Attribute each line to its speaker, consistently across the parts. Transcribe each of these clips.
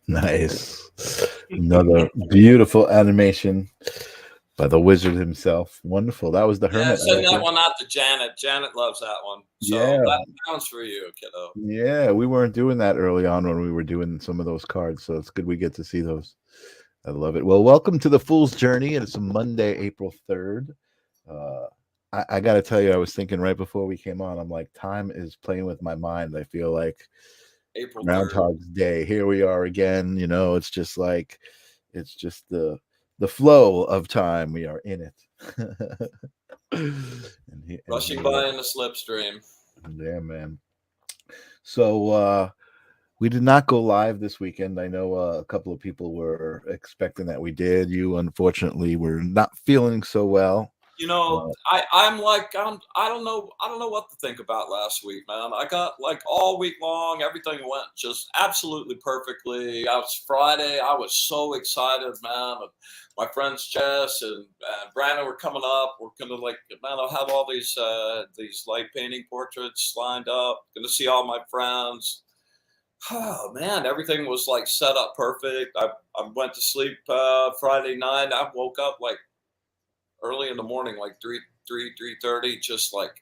Speaker 1: Nice. Another beautiful animation by the wizard himself. Wonderful. That was the
Speaker 2: Yeah,
Speaker 1: Hermit.
Speaker 2: send that one out to Janet. Janet loves that one. So
Speaker 1: Yeah.
Speaker 2: that sounds for you, kiddo.
Speaker 1: Yeah, we weren't doing that early on when we were doing some of those cards, so it's good we get to see those. I love it. Well, welcome to the Fool's Journey. It's a Monday, April 3rd. I got to tell you, I was thinking right before we came on, I'm like, time is playing with my mind. I feel like
Speaker 2: April 3rd.
Speaker 1: Groundhog's Day. Here we are again. You know, it's just like, it's just the flow of time. We are in it.
Speaker 2: Rushing by in the slipstream.
Speaker 1: Yeah, man. So we did not go live this weekend. I know a couple of people were expecting that we did. You, unfortunately, were not feeling so well.
Speaker 2: You know, I don't know what to think about last week, man. I got like all week long, everything went just absolutely perfectly. Friday, I was so excited, man. My friends Jess and Brandon were coming up. We're gonna I'll have all these light painting portraits lined up. Gonna see all my friends. Oh man, everything was like set up perfect. I went to sleep Friday night. I woke up like early in the morning, like 3:30, just like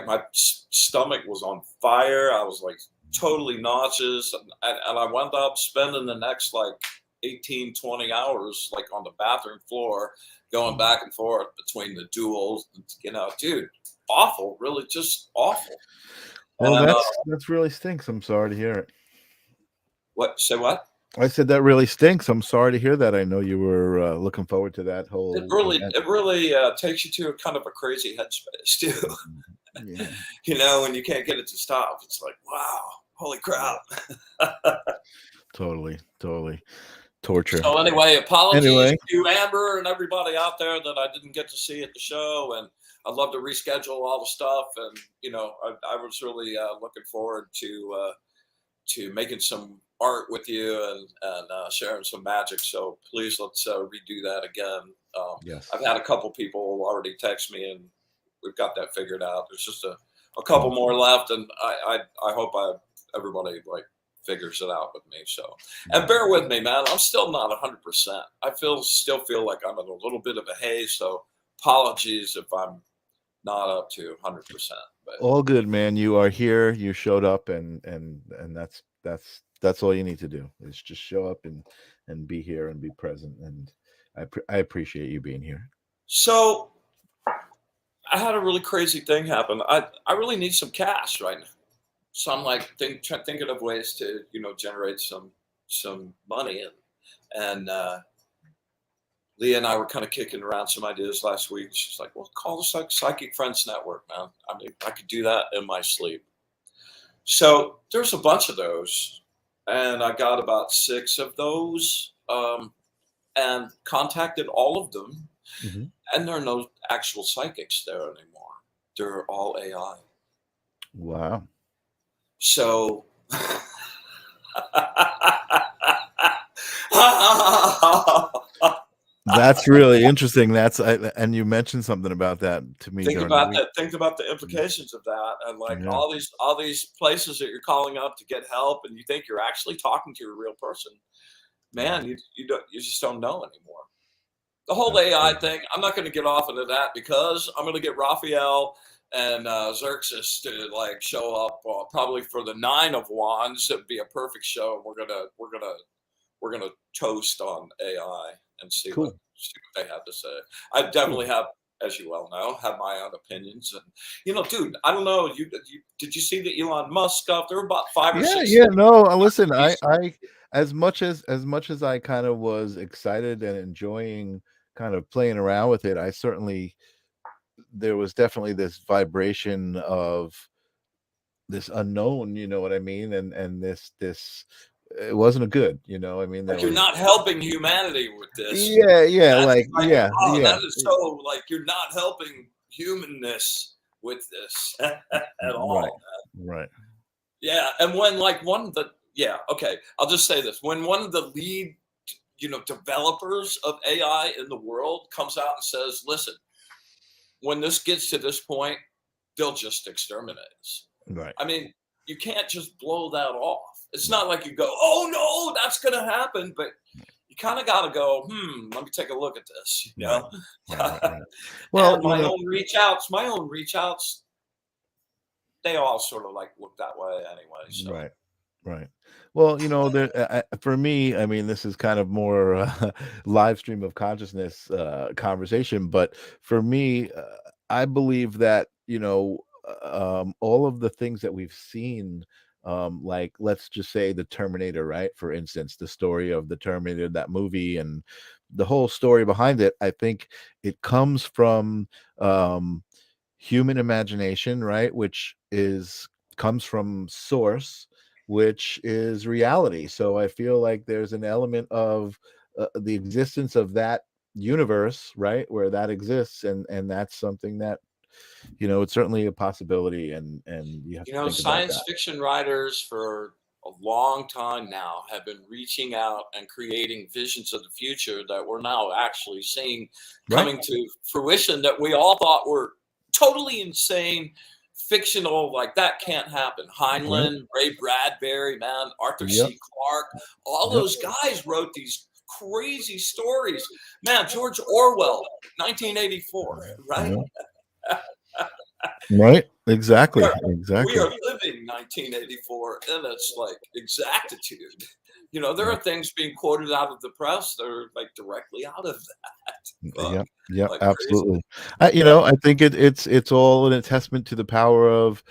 Speaker 2: my stomach was on fire. I was like totally nauseous. And I wound up spending the next like 18, 20 hours like on the bathroom floor, going back and forth between the duels, you know, dude, awful, really just awful.
Speaker 1: Well,
Speaker 2: And
Speaker 1: that's really stinks. I'm sorry to hear it.
Speaker 2: what, say what?
Speaker 1: I said that really stinks. I'm sorry to hear that. I know you were looking forward to that whole event.
Speaker 2: It really takes you to a kind of a crazy headspace too.
Speaker 1: Yeah,
Speaker 2: You know, when you can't get it to stop, it's like, wow, holy crap.
Speaker 1: totally torture.
Speaker 2: So anyway, apologies
Speaker 1: Anyway,
Speaker 2: to Amber and everybody out there that I didn't get to see at the show, and I'd love to reschedule all the stuff. And you know, I was really looking forward to making some art with you and sharing some magic. So please let's redo that again.
Speaker 1: yes.
Speaker 2: I've had a couple people already text me, and we've got that figured out. There's just a couple more left, and I hope everybody like figures it out with me. So, and bear with me, man. I'm still not 100%. I still feel like I'm in a little bit of a haze. So apologies if I'm not up to 100%. But
Speaker 1: All good, man. You are here. You showed up, and that's all you need to do is just show up and be here and be present. And I appreciate you being here.
Speaker 2: so I had a really crazy thing happen. I really need some cash right now. So I'm like thinking of ways to, you know, generate some money, and Leah and I were kind of kicking around some ideas last week. She's like, "Well, call the Psychic Friends Network, man. I mean, I could do that in my sleep." So there's a bunch of those, and I got about 6 of those, and contacted all of them,
Speaker 1: Mm-hmm.
Speaker 2: and there are no actual psychics there anymore. They're all AI.
Speaker 1: Wow.
Speaker 2: So
Speaker 1: That's really interesting. And you mentioned something about that to me
Speaker 2: think
Speaker 1: during the
Speaker 2: about
Speaker 1: week.
Speaker 2: that. Think about the implications of that, and like
Speaker 1: Yeah.
Speaker 2: all these places that you're calling up to get help, and you think you're actually talking to a real person. Man, you just don't know anymore. The whole
Speaker 1: That's
Speaker 2: AI
Speaker 1: crazy.
Speaker 2: thing. I'm not going to get off into that because I'm going to get Raphael and Xerxes to like show up probably for the 9 of Wands. It'd be a perfect show. We're gonna toast on AI and see what
Speaker 1: Cool.
Speaker 2: they have to say. I definitely have, as you well know, have my own opinions. And you know, dude, I don't know. Did you see the Elon Musk stuff? There were about 5 or 6.
Speaker 1: Yeah. No, listen, I as much as I kind of was excited and enjoying kind of playing around with it, there was definitely this vibration of this unknown, you know what I mean? And this it wasn't a good, you know. I mean,
Speaker 2: Like
Speaker 1: there
Speaker 2: you're
Speaker 1: was
Speaker 2: not helping humanity with this.
Speaker 1: yeah,
Speaker 2: That's
Speaker 1: like
Speaker 2: like,
Speaker 1: yeah,
Speaker 2: oh,
Speaker 1: yeah.
Speaker 2: that is so like you're not helping humanness with this at
Speaker 1: Right.
Speaker 2: all.
Speaker 1: Right.
Speaker 2: Yeah, and when like one of the yeah, okay, I'll just say this. When one of the lead, you know, developers of AI in the world comes out and says, "Listen, when this gets to this point, they'll just exterminate us."
Speaker 1: Right.
Speaker 2: I mean, you can't just blow that off. It's not like you go, "Oh no, that's going to happen," but you kind of got to go, let me take a look at this, you know?
Speaker 1: Right. Well,
Speaker 2: And my own reach outs, they all sort of like look that way anyway. So
Speaker 1: right. Well, you know, for me, I mean, this is kind of more live stream of consciousness conversation, but for me, I believe that, you know, all of the things that we've seen, like let's just say the Terminator, right? For instance, the story of the Terminator, that movie, and the whole story behind it, I think it comes from human imagination, right? Which comes from source, which is reality. So I feel like there's an element of the existence of that universe, right, where that exists, and that's something that, you know, it's certainly a possibility, and you have
Speaker 2: you
Speaker 1: to
Speaker 2: know,
Speaker 1: think about
Speaker 2: science
Speaker 1: that.
Speaker 2: fiction writers for a long time now have been reaching out and creating visions of the future that we're now actually seeing
Speaker 1: Right.
Speaker 2: coming to fruition that we all thought were totally insane, fictional, like that can't happen.
Speaker 1: Right.
Speaker 2: Heinlein, Ray Bradbury, man, Arthur
Speaker 1: Yep.
Speaker 2: C. Clarke, all
Speaker 1: Yep.
Speaker 2: those guys wrote these crazy stories. Man, George Orwell, 1984, right?
Speaker 1: Right.
Speaker 2: We
Speaker 1: Exactly.
Speaker 2: are, we
Speaker 1: Exactly.
Speaker 2: are living 1984, and it's like exactitude. There are things being quoted out of the press that are like directly out of that book,
Speaker 1: Yeah, yeah,
Speaker 2: like crazy.
Speaker 1: absolutely.
Speaker 2: Yeah.
Speaker 1: I think it's all an attestment to the power of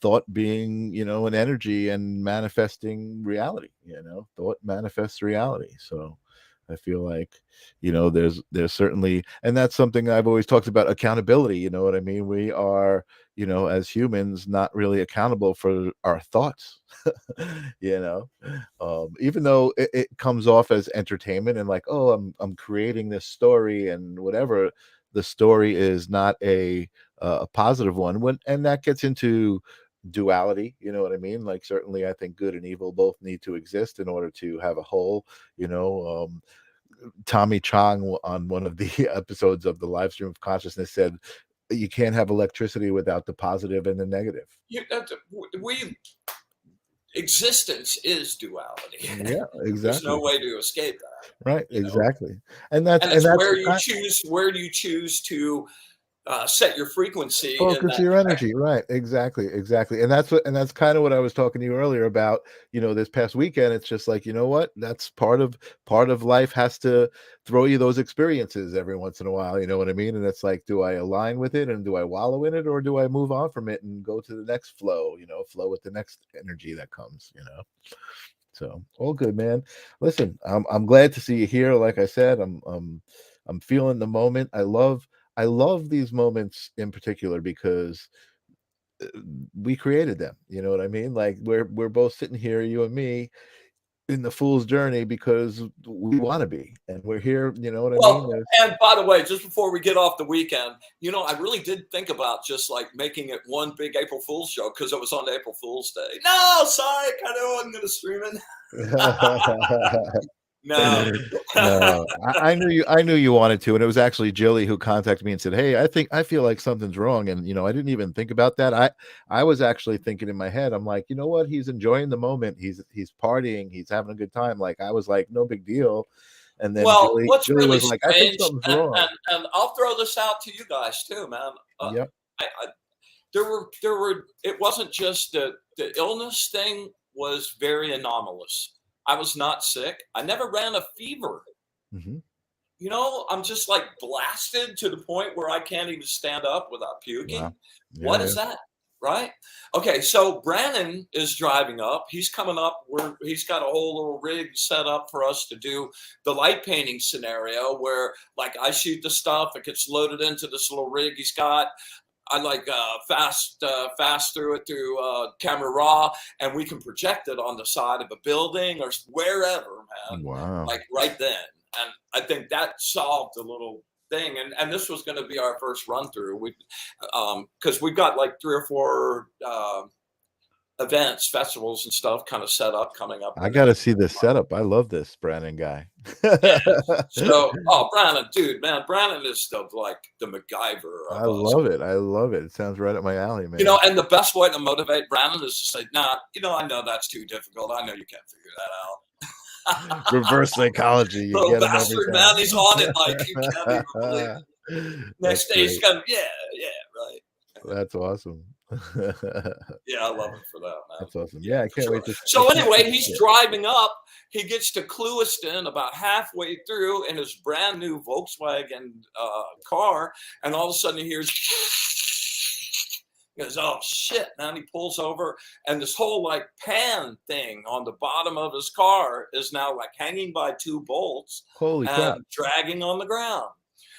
Speaker 1: thought being, an energy and manifesting reality. Thought manifests reality. So I feel like, there's certainly, and that's something I've always talked about, accountability. You know what I mean? We are, as humans, not really accountable for our thoughts. you know Even though it comes off as entertainment and like, oh, I'm creating this story and whatever, the story is not a positive one, and that gets into duality. You know what I mean? Like, certainly I think good and evil both need to exist in order to have a whole. Tommy Chong, on one of the episodes of the live stream of consciousness, said you can't have electricity without the positive and the negative.
Speaker 2: We existence is duality.
Speaker 1: Yeah,
Speaker 2: There's no
Speaker 1: exactly.
Speaker 2: way to escape that.
Speaker 1: Right,
Speaker 2: You know,
Speaker 1: exactly. And
Speaker 2: and it's
Speaker 1: that's
Speaker 2: where
Speaker 1: the
Speaker 2: you
Speaker 1: kind.
Speaker 2: choose. Where do you choose to set your frequency in
Speaker 1: Focus
Speaker 2: that
Speaker 1: your
Speaker 2: direction?
Speaker 1: energy, right? Exactly, exactly. And that's kind of what I was talking to you earlier about. This past weekend, it's just like, what? That's part of life, has to throw you those experiences every once in a while. You know what I mean? And it's like, do I align with it and do I wallow in it, or do I move on from it and go to the next flow? Flow with the next energy that comes. So all good, man. Listen, I'm glad to see you here. Like I said, I'm feeling the moment. I love these moments in particular because we created them. You know what I mean? Like, we're both sitting here, you and me, in the fool's journey because we want to be, and we're here. You know what I mean?
Speaker 2: Well, and by the way, just before we get off the weekend, I really did think about just like making it one big April Fool's show because it was on April Fool's Day. No, sorry, I know I wasn't going to stream it. No.
Speaker 1: No, I knew you wanted to, and it was actually Jilly who contacted me and said, "Hey, I feel like something's wrong," and I didn't even think about that. I was actually thinking in my head, I'm like, you know what? He's enjoying the moment. He's partying. He's having a good time. Like, I was like, no big deal. And then
Speaker 2: Well,
Speaker 1: Jilly
Speaker 2: what's
Speaker 1: Jilly
Speaker 2: really
Speaker 1: was like, I think
Speaker 2: strange,
Speaker 1: something's
Speaker 2: and,
Speaker 1: wrong.
Speaker 2: and I'll throw this out to you guys too, man.
Speaker 1: Yep.
Speaker 2: I there were. It wasn't just the illness thing was very anomalous. I was not sick. I never ran a fever.
Speaker 1: Hmm.
Speaker 2: I'm just like blasted to the point where I can't even stand up without puking.
Speaker 1: Wow. Yeah,
Speaker 2: What
Speaker 1: yeah.
Speaker 2: is that? Right? Okay, so Brandon is driving up. He's coming up where he's got a whole little rig set up for us to do the light painting scenario where like I shoot the stuff, it gets loaded into this little rig he's got. I like fast through it through camera raw, and we can project it on the side of a building or wherever, man.
Speaker 1: Wow.
Speaker 2: Like right then, and I think that solved the little thing. And this was going to be our first run through. We because we've got like 3 or 4 events, festivals, and stuff kind of set up coming up in
Speaker 1: I
Speaker 2: the
Speaker 1: got to
Speaker 2: next
Speaker 1: see this
Speaker 2: month.
Speaker 1: setup. I love this Brandon guy.
Speaker 2: Yeah. So, Brandon, dude, man, Brandon is the MacGyver
Speaker 1: I
Speaker 2: of us.
Speaker 1: love it. I love it. It sounds right up my alley, man.
Speaker 2: And the best way to motivate Brandon is to say, nah, I know that's too difficult. I know you can't figure that out.
Speaker 1: Reverse psychology, you
Speaker 2: Little
Speaker 1: get him every
Speaker 2: bastard, man, he's on it like you can't even believe
Speaker 1: time.
Speaker 2: it.
Speaker 1: That's
Speaker 2: Next day he's
Speaker 1: great.
Speaker 2: going, yeah, yeah, right.
Speaker 1: That's awesome.
Speaker 2: Yeah, I love him for that, man.
Speaker 1: That's awesome.
Speaker 2: Yeah,
Speaker 1: Yeah, I
Speaker 2: for
Speaker 1: can't
Speaker 2: sure.
Speaker 1: wait to. I
Speaker 2: So
Speaker 1: can't wait
Speaker 2: anyway,
Speaker 1: to
Speaker 2: he's
Speaker 1: see it.
Speaker 2: driving up. He gets to Clewiston about halfway through in his brand new Volkswagen car, and all of a sudden he hears. He goes, oh shit, man. He pulls over, and this whole like pan thing on the bottom of his car is now like hanging by 2 bolts
Speaker 1: Holy crap!
Speaker 2: and dragging on the ground.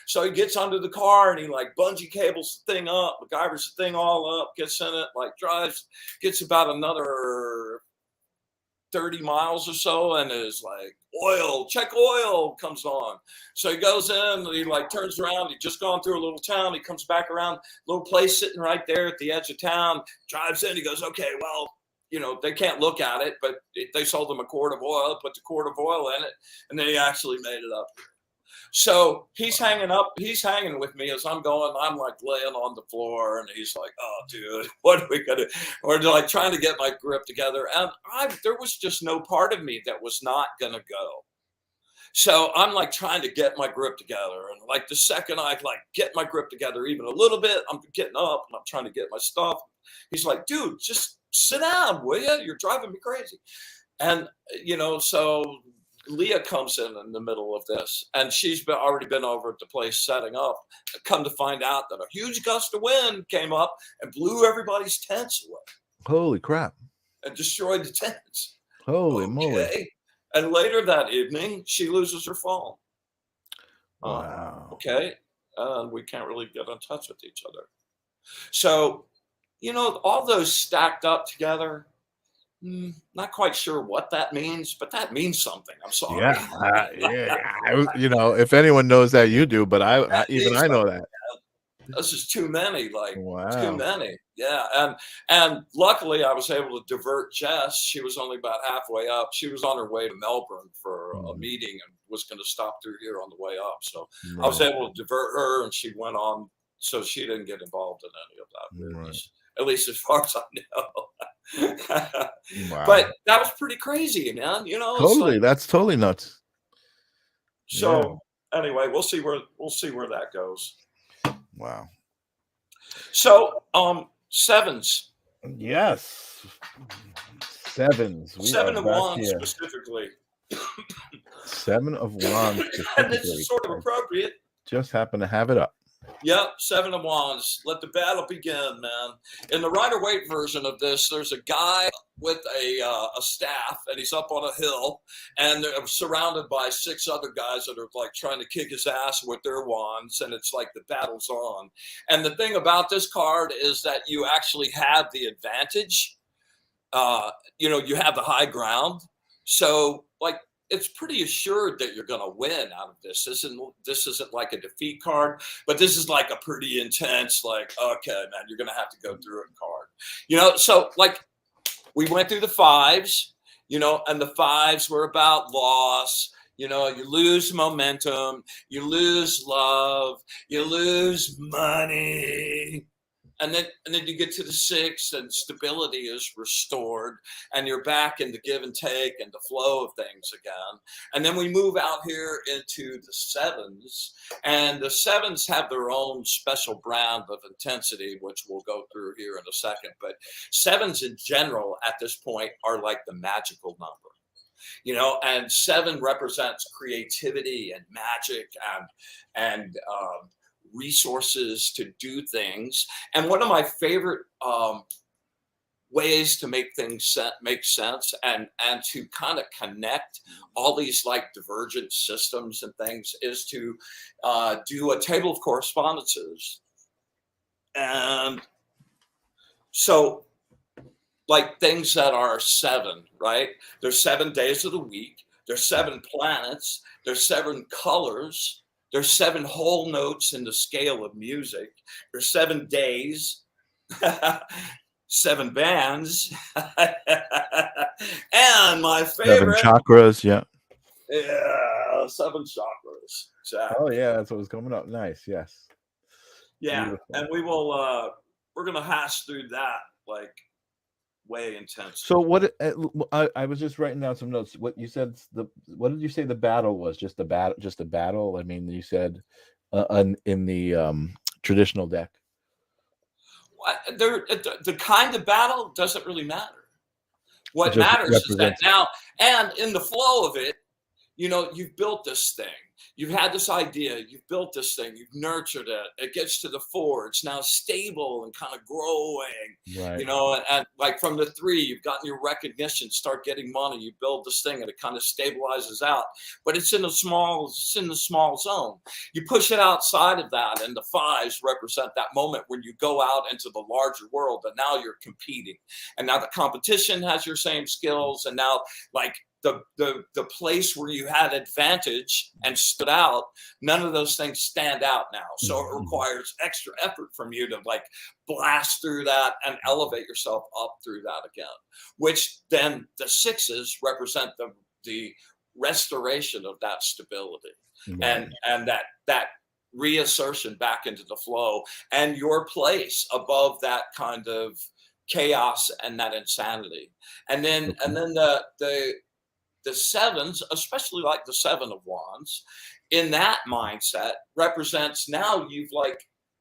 Speaker 2: So he gets under the car and he like bungee cables the thing up, MacGyver's the thing all up, gets in it, like drives, gets about another 30 miles or so, and is like, oil, check oil comes on. So he goes in, he like turns around, he'd just gone through a little town, he comes back around, little place sitting right there at the edge of town, drives in, he goes, okay, well, they can't look at it, but they sold him a quart of oil, put the quart of oil in it, and then he actually made it up here. So he's hanging with me as I'm going. I'm like laying on the floor, and he's like, "Oh, dude, what are we gonna?" We're like trying to get my grip together, and there was just no part of me that was not gonna go. So I'm like trying to get my grip together, and like the second I like get my grip together even a little bit, I'm getting up and I'm trying to get my stuff. He's like, "Dude, just sit down, will you? You're driving me crazy. And, so Leah comes in the middle of this, and she's already been over at the place setting up. Come to find out that a huge gust of wind came up and blew everybody's tents away
Speaker 1: Holy crap.
Speaker 2: and destroyed the tents.
Speaker 1: Holy moly.
Speaker 2: Okay. And later that evening, she loses her phone.
Speaker 1: Wow.
Speaker 2: Okay. We can't really get in touch with each other. So, all those stacked up together, not quite sure what that means, but that means something. I'm sorry.
Speaker 1: Yeah. If anyone knows that, you do, but I know that.
Speaker 2: This is too many,
Speaker 1: Wow.
Speaker 2: too many. Yeah. And luckily I was able to divert Jess. She was only about halfway up. She was on her way to Melbourne for a meeting and was going to stop through here on the way up. So I was able to divert her, and she went on, so she didn't get involved in any of that business, at least as far as I know.
Speaker 1: Wow.
Speaker 2: But that was pretty crazy, man.
Speaker 1: Totally. That's totally nuts.
Speaker 2: So anyway, we'll see where that goes.
Speaker 1: Wow.
Speaker 2: So, sevens.
Speaker 1: Yes. Sevens.
Speaker 2: 7 of Wands specifically.
Speaker 1: 7 of Wands.
Speaker 2: And this is sort of appropriate.
Speaker 1: Just happen to have it up.
Speaker 2: Yep, 7 of Wands. Let the battle begin, man. In the Rider-Waite version of this, there's a guy with a staff, and he's up on a hill, and they're surrounded by 6 other guys that are like trying to kick his ass with their wands, and it's like the battle's on. And the thing about this card is that you actually have the advantage. You have the high ground. So, it's pretty assured that you're going to win out of this. This isn't like a defeat card, but this is like a pretty intense, okay, man, you're going to have to go through it card. So we went through the 5s, and the 5s were about loss. You lose momentum, you lose love, you lose money. And then you get to the 6, and stability is restored, and you're back in the give and take and the flow of things again. And then we move out here into the 7s, and the 7s have their own special brand of intensity, which we'll go through here in a second. But 7s in general at this point are like the magical number. And 7 represents creativity and magic and resources to do things. And one of my favorite ways to make things make sense and to kind of connect all these divergent systems and things is to do a table of correspondences. And so things that are 7, right? There's 7 days of the week. There's 7 planets. There's 7 colors. There's 7 whole notes in the scale of music. There's 7 days, 7 bands, and my favorite
Speaker 1: 7 chakras. Yeah.
Speaker 2: Yeah, 7 chakras. Exactly.
Speaker 1: Oh yeah, that's what was coming up. Nice. Yes.
Speaker 2: Yeah,
Speaker 1: Beautiful.
Speaker 2: and we will. We're gonna hash through that way intense.
Speaker 1: So what? I was just writing down some notes. What you said? What did you say the battle was? Just a battle? Just a battle? I mean, you said in the traditional deck.
Speaker 2: The kind of battle doesn't really matter. What matters is that now, and in the flow of it, you've built this thing. You've had this idea. You've built this thing. You've nurtured it. It gets to the 4. It's now stable and kind of growing. Right. And from the 3, you've gotten your recognition. Start getting money. You build this thing, and it kind of stabilizes out. But it's in the small zone. You push it outside of that, and the 5s represent that moment when you go out into the larger world, and now you're competing, and now the competition has your same skills, and now the place where you had advantage and stood out, none of those things stand out now. So it requires extra effort from you to blast through that and elevate yourself up through that again, which then the 6s represent the restoration of that stability. Right. and that reassertion back into the flow and your place above that kind of chaos and that insanity. And then the 7s, especially the 7 of Wands, in that mindset represents now you've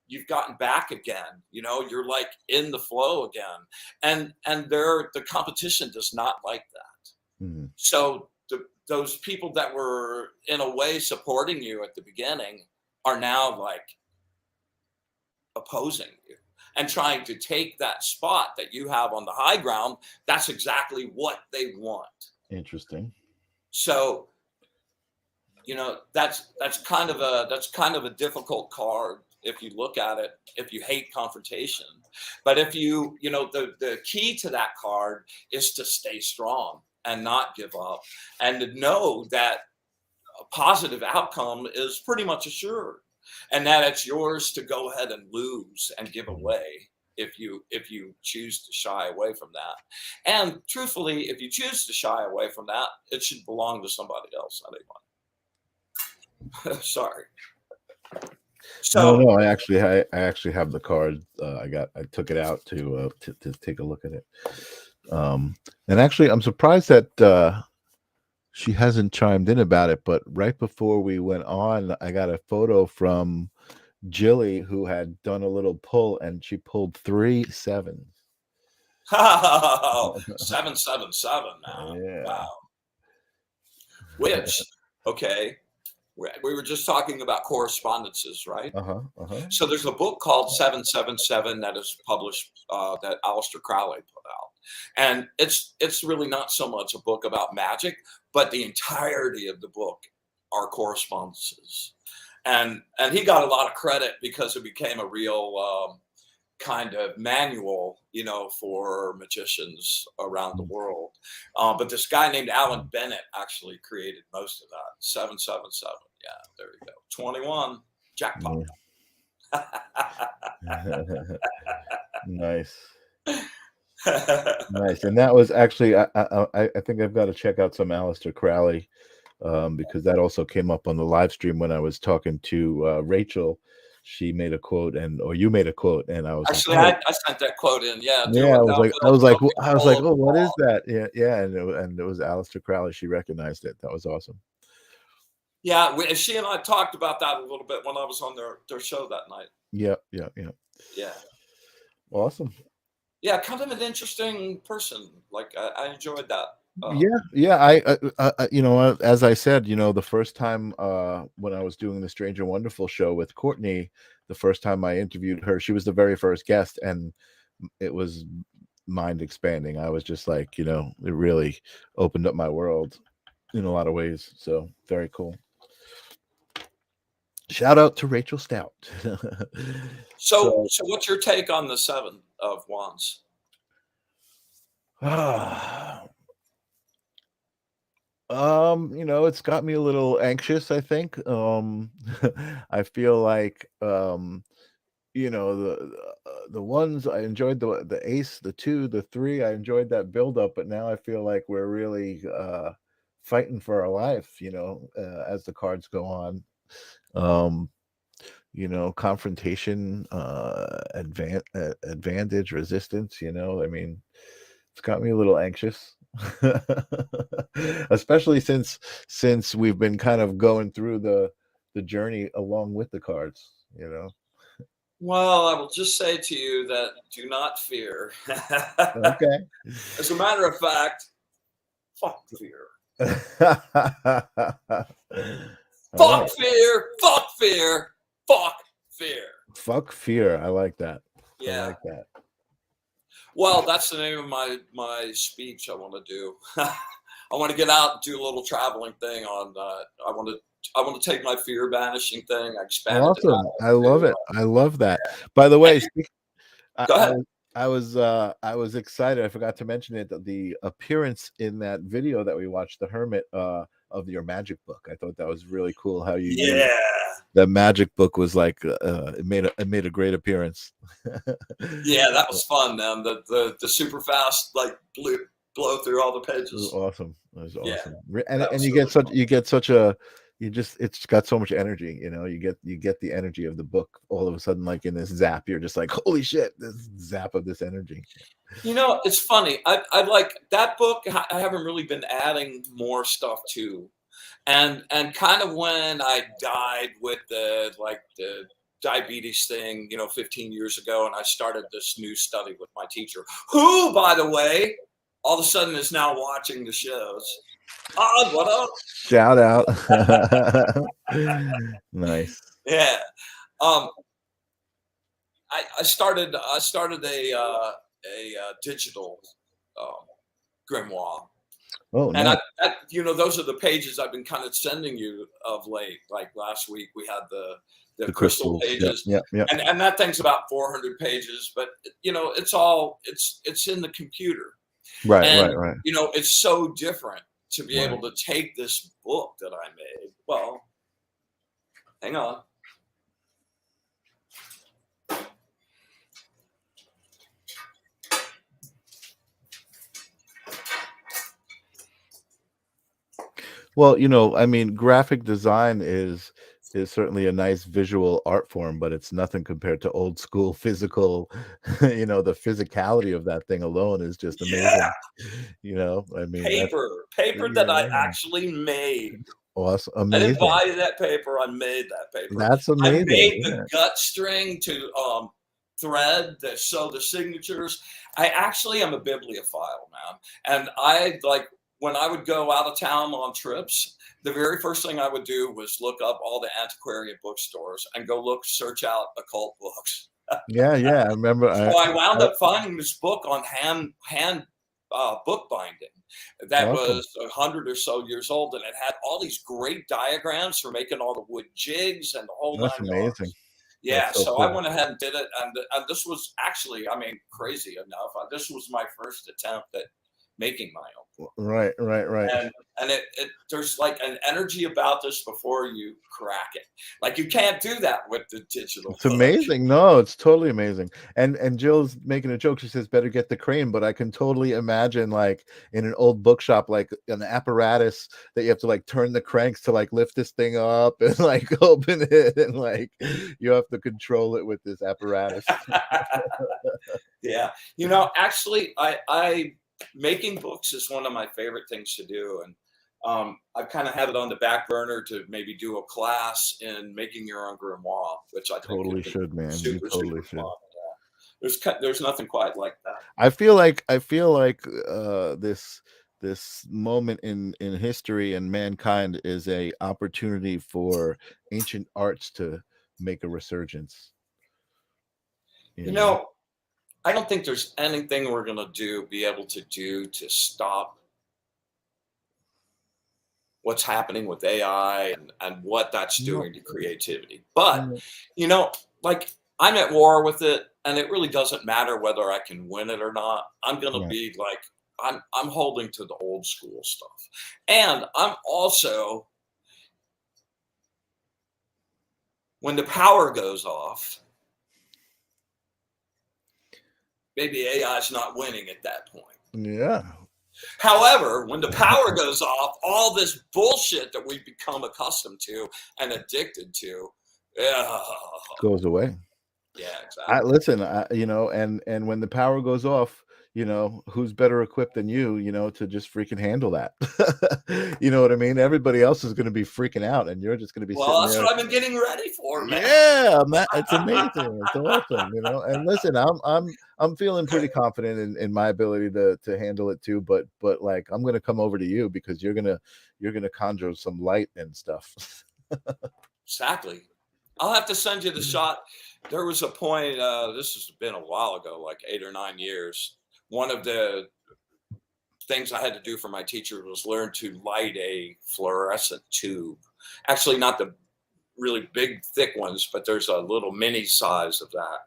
Speaker 2: you've gotten back again. You're like in the flow again, and the competition does not like that.
Speaker 1: Mhm.
Speaker 2: So those people that were in a way supporting you at the beginning are now like opposing you and trying to take that spot that you have on the high ground. That's exactly what they want.
Speaker 1: Interesting.
Speaker 2: So that's kind of a difficult card if you look at it, if you hate confrontation. But if the key to that card is to stay strong and not give up, and to know that a positive outcome is pretty much assured, and that it's yours to go ahead and lose and give
Speaker 1: Mhm.
Speaker 2: away if you choose to shy away from that. And truthfully, if you choose to shy away from that, it should belong to somebody else, not anyone. Sorry.
Speaker 1: No,
Speaker 2: So
Speaker 1: no, I actually have the card. I took it out to take a look at it. And actually, I'm surprised that she hasn't chimed in about it. But right before we went on, I got a photo from Jilly, who had done a little pull, and she pulled 3 sevens.
Speaker 2: 777, man.
Speaker 1: Yeah.
Speaker 2: Wow. Which, okay, we were just talking about correspondences, right?
Speaker 1: Uh-huh. Uh-huh.
Speaker 2: So there's a book called 777 that is published, that Aleister Crowley put out. And it's really not so much a book about magic, but the entirety of the book are correspondences. And he got a lot of credit because it became a real kind of manual, for magicians around the world. But this guy named Alan Bennett actually created most of that. 777. Yeah, there you go. 21. Jackpot.
Speaker 1: Nice. Nice. And that was actually, I think I've got to check out some Aleister Crowley, because that also came up on the live stream when I was talking to Rachel. She made a quote, or you made a quote, and I was like,
Speaker 2: Actually,
Speaker 1: oh,
Speaker 2: I sent that quote in. Yeah, do
Speaker 1: yeah,
Speaker 2: it
Speaker 1: I was
Speaker 2: thou
Speaker 1: like,
Speaker 2: wilt, but be
Speaker 1: I was like,
Speaker 2: full of
Speaker 1: oh, what is
Speaker 2: law.
Speaker 1: that? Yeah, yeah, and it was Aleister Crowley. She recognized it. That was awesome.
Speaker 2: Yeah, she and I talked about that a little bit when I was on their show that night.
Speaker 1: Yeah, yeah, yeah.
Speaker 2: Yeah.
Speaker 1: Awesome.
Speaker 2: Yeah, kind of an interesting person. Like I enjoyed that.
Speaker 1: Yeah, yeah. As I said, the first time when I was doing the Strange and Wonderful show with Courtney, the first time I interviewed her, she was the very first guest, and it was mind expanding. I was just like, it really opened up my world in a lot of ways. So very cool. Shout out to Rachel Stout.
Speaker 2: So what's your take on the 7 of Wands?
Speaker 1: It's got me a little anxious, I think. I feel like the ones I enjoyed, the ace, the 2, the 3, I enjoyed that build up, but now I feel like we're really fighting for our life, as the cards go on. Confrontation, advantage, resistance, I mean, it's got me a little anxious. Especially since we've been kind of going through the journey along with the cards.
Speaker 2: Well, I will just say to you that do not fear.
Speaker 1: Okay.
Speaker 2: As a matter of fact, fuck fear.
Speaker 1: All
Speaker 2: Fuck
Speaker 1: right.
Speaker 2: fear. Fuck fear. Fuck fear.
Speaker 1: Fuck fear. I like that. I
Speaker 2: Yeah.
Speaker 1: like that.
Speaker 2: Well, that's the name of my speech I want to do. I want to get out and do a little traveling thing on. I want to take my fear banishing thing. I expanded it
Speaker 1: Awesome.
Speaker 2: out
Speaker 1: I love
Speaker 2: to.
Speaker 1: it. I love that. By the way, I,
Speaker 2: Go
Speaker 1: I
Speaker 2: ahead.
Speaker 1: was I was excited. I forgot to mention it. The appearance in that video that we watched, The Hermit, of your magic book. I thought that was really cool. How you used
Speaker 2: Yeah.
Speaker 1: that magic book was like it made a great appearance.
Speaker 2: Yeah, that was fun, man. The super fast blow through all the
Speaker 1: It was
Speaker 2: pages.
Speaker 1: awesome. It was
Speaker 2: Yeah,
Speaker 1: awesome.
Speaker 2: that
Speaker 1: And
Speaker 2: was
Speaker 1: you
Speaker 2: really
Speaker 1: get such a it's got so much energy, you get the energy of the book all of a sudden, like in this zap, you're just like, holy shit, this zap of this energy.
Speaker 2: It's funny. I like that book. I haven't really been adding more stuff to, and kind of when I died with the diabetes thing, 15 years ago, and I started this new study with my teacher, who, by the way, all of a sudden is now watching the shows. What up?
Speaker 1: Shout out. Nice.
Speaker 2: Yeah. Um, I started a digital grimoire.
Speaker 1: Oh,
Speaker 2: And
Speaker 1: nice.
Speaker 2: those are the pages I've been kind of sending you of late. Like last week, we had the crystal
Speaker 1: crystals.
Speaker 2: pages,
Speaker 1: Yep.
Speaker 2: and that thing's about 400 pages. But it's in the computer,
Speaker 1: Right.
Speaker 2: and it's so different to be able to take this book that I made. Well, hang on.
Speaker 1: Well, I mean, graphic design is certainly a nice visual art form, but it's nothing compared to old school physical. The physicality of that thing alone is just amazing. I mean,
Speaker 2: Paper that I actually made.
Speaker 1: Awesome,
Speaker 2: I didn't
Speaker 1: amazing.
Speaker 2: buy that paper. I made that paper.
Speaker 1: That's
Speaker 2: I
Speaker 1: amazing.
Speaker 2: made the gut string to thread that show the signatures. I actually am a bibliophile, man, and when I would go out of town on trips, the very first thing I would do was look up all the antiquarian bookstores and go search out occult books.
Speaker 1: Yeah, I remember.
Speaker 2: So I wound up finding this book on hand bookbinding that
Speaker 1: Awesome.
Speaker 2: was 100 or so years old, and it had all these great diagrams for making all the wood jigs and the whole
Speaker 1: That's
Speaker 2: nine
Speaker 1: amazing.
Speaker 2: yards. Yeah,
Speaker 1: so
Speaker 2: so
Speaker 1: cool.
Speaker 2: I went ahead and did it, and this was actually, crazy enough, this was my first attempt at making my own.
Speaker 1: Right.
Speaker 2: And it there's like an energy about this before you crack it. Like you can't do that with the digital.
Speaker 1: It's amazing. No, it's totally amazing. And Jill's making a joke. She says, "Better get the crane," but I can totally imagine like in an old bookshop, like an apparatus that you have to like turn the cranks to like lift this thing up and like open it, and like you have to control it with this apparatus.
Speaker 2: Yeah, actually, I making books is one of my favorite things to do, and I've kind of had it on the back burner to maybe do a class in making your own grimoire, which I think
Speaker 1: Totally should, man. You totally should.
Speaker 2: fun. Yeah. There's nothing quite like that.
Speaker 1: I feel like this moment in history and mankind is a opportunity for ancient arts to make a resurgence.
Speaker 2: I don't think there's anything we're going to be able to do to stop what's happening with AI and what that's doing to creativity. But, like I'm at war with it, and it really doesn't matter whether I can win it or not. I'm going to be like, I'm holding to the old school stuff. And I'm also, when the power goes off, maybe AI is not winning at that point.
Speaker 1: Yeah.
Speaker 2: However, when the power goes off, all this bullshit that we've become accustomed to and addicted to
Speaker 1: goes away.
Speaker 2: Yeah, exactly.
Speaker 1: Listen, and when the power goes off, who's better equipped than you, to just freaking handle that? You know what I mean? Everybody else is going to be freaking out, and you're just going to be
Speaker 2: well, that's
Speaker 1: there.
Speaker 2: what I've been getting ready for, man.
Speaker 1: Yeah, it's amazing. It's awesome, And listen, I'm feeling pretty confident in my ability to handle it too. But like I'm going to come over to you because you're gonna conjure some light and stuff.
Speaker 2: Exactly. I'll have to send you the shot. There was a point. This has been a while ago, like 8 or 9 years. One of the things I had to do for my teacher was learn to light a fluorescent tube. Actually, not the really big, thick ones, but there's a little mini size of that,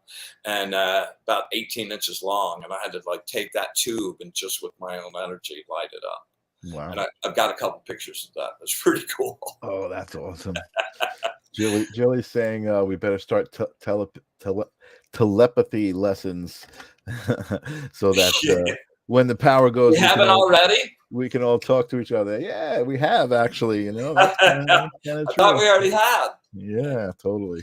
Speaker 2: and about 18 inches long. And I had to like take that tube and just with my own energy light it up.
Speaker 1: Wow.
Speaker 2: And I've got a couple pictures of that. It's pretty cool.
Speaker 1: Oh, that's awesome. Jilly's saying we better start telepathy lessons so that when the power goes,
Speaker 2: we haven't already.
Speaker 1: We can all talk to each other. Yeah, we have actually. That's
Speaker 2: I thought we already had.
Speaker 1: Yeah, totally.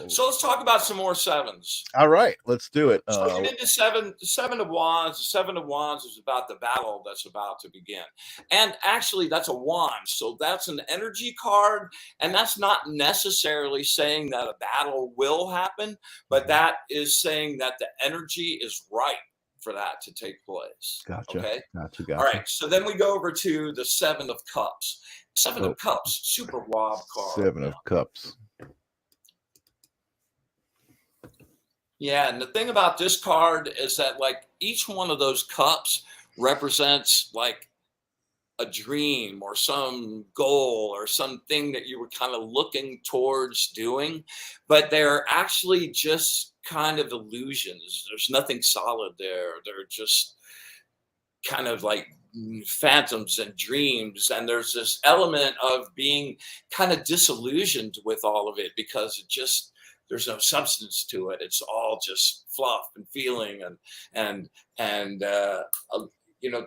Speaker 2: So let's talk about some more sevens.
Speaker 1: All right, let's do it.
Speaker 2: So we did the seven of wands. The seven of wands is about the battle that's about to begin. And actually, that's a wand. So that's an energy card. And that's not necessarily saying that a battle will happen, but that is saying that the energy is right for that to take place.
Speaker 1: Gotcha.
Speaker 2: Okay.
Speaker 1: Gotcha.
Speaker 2: All right. So then we go over to the Seven of Cups. Seven of Cups, super wob card.
Speaker 1: Seven of Cups.
Speaker 2: Yeah, and the thing about this card is that like each one of those cups represents like a dream or some goal or something that you were kind of looking towards doing, but they're actually just kind of illusions. There's nothing solid there. They're just kind of like phantoms and dreams, and there's this element of being kind of disillusioned with all of it because it just there's no substance to it. It's all just fluff and feeling and you know,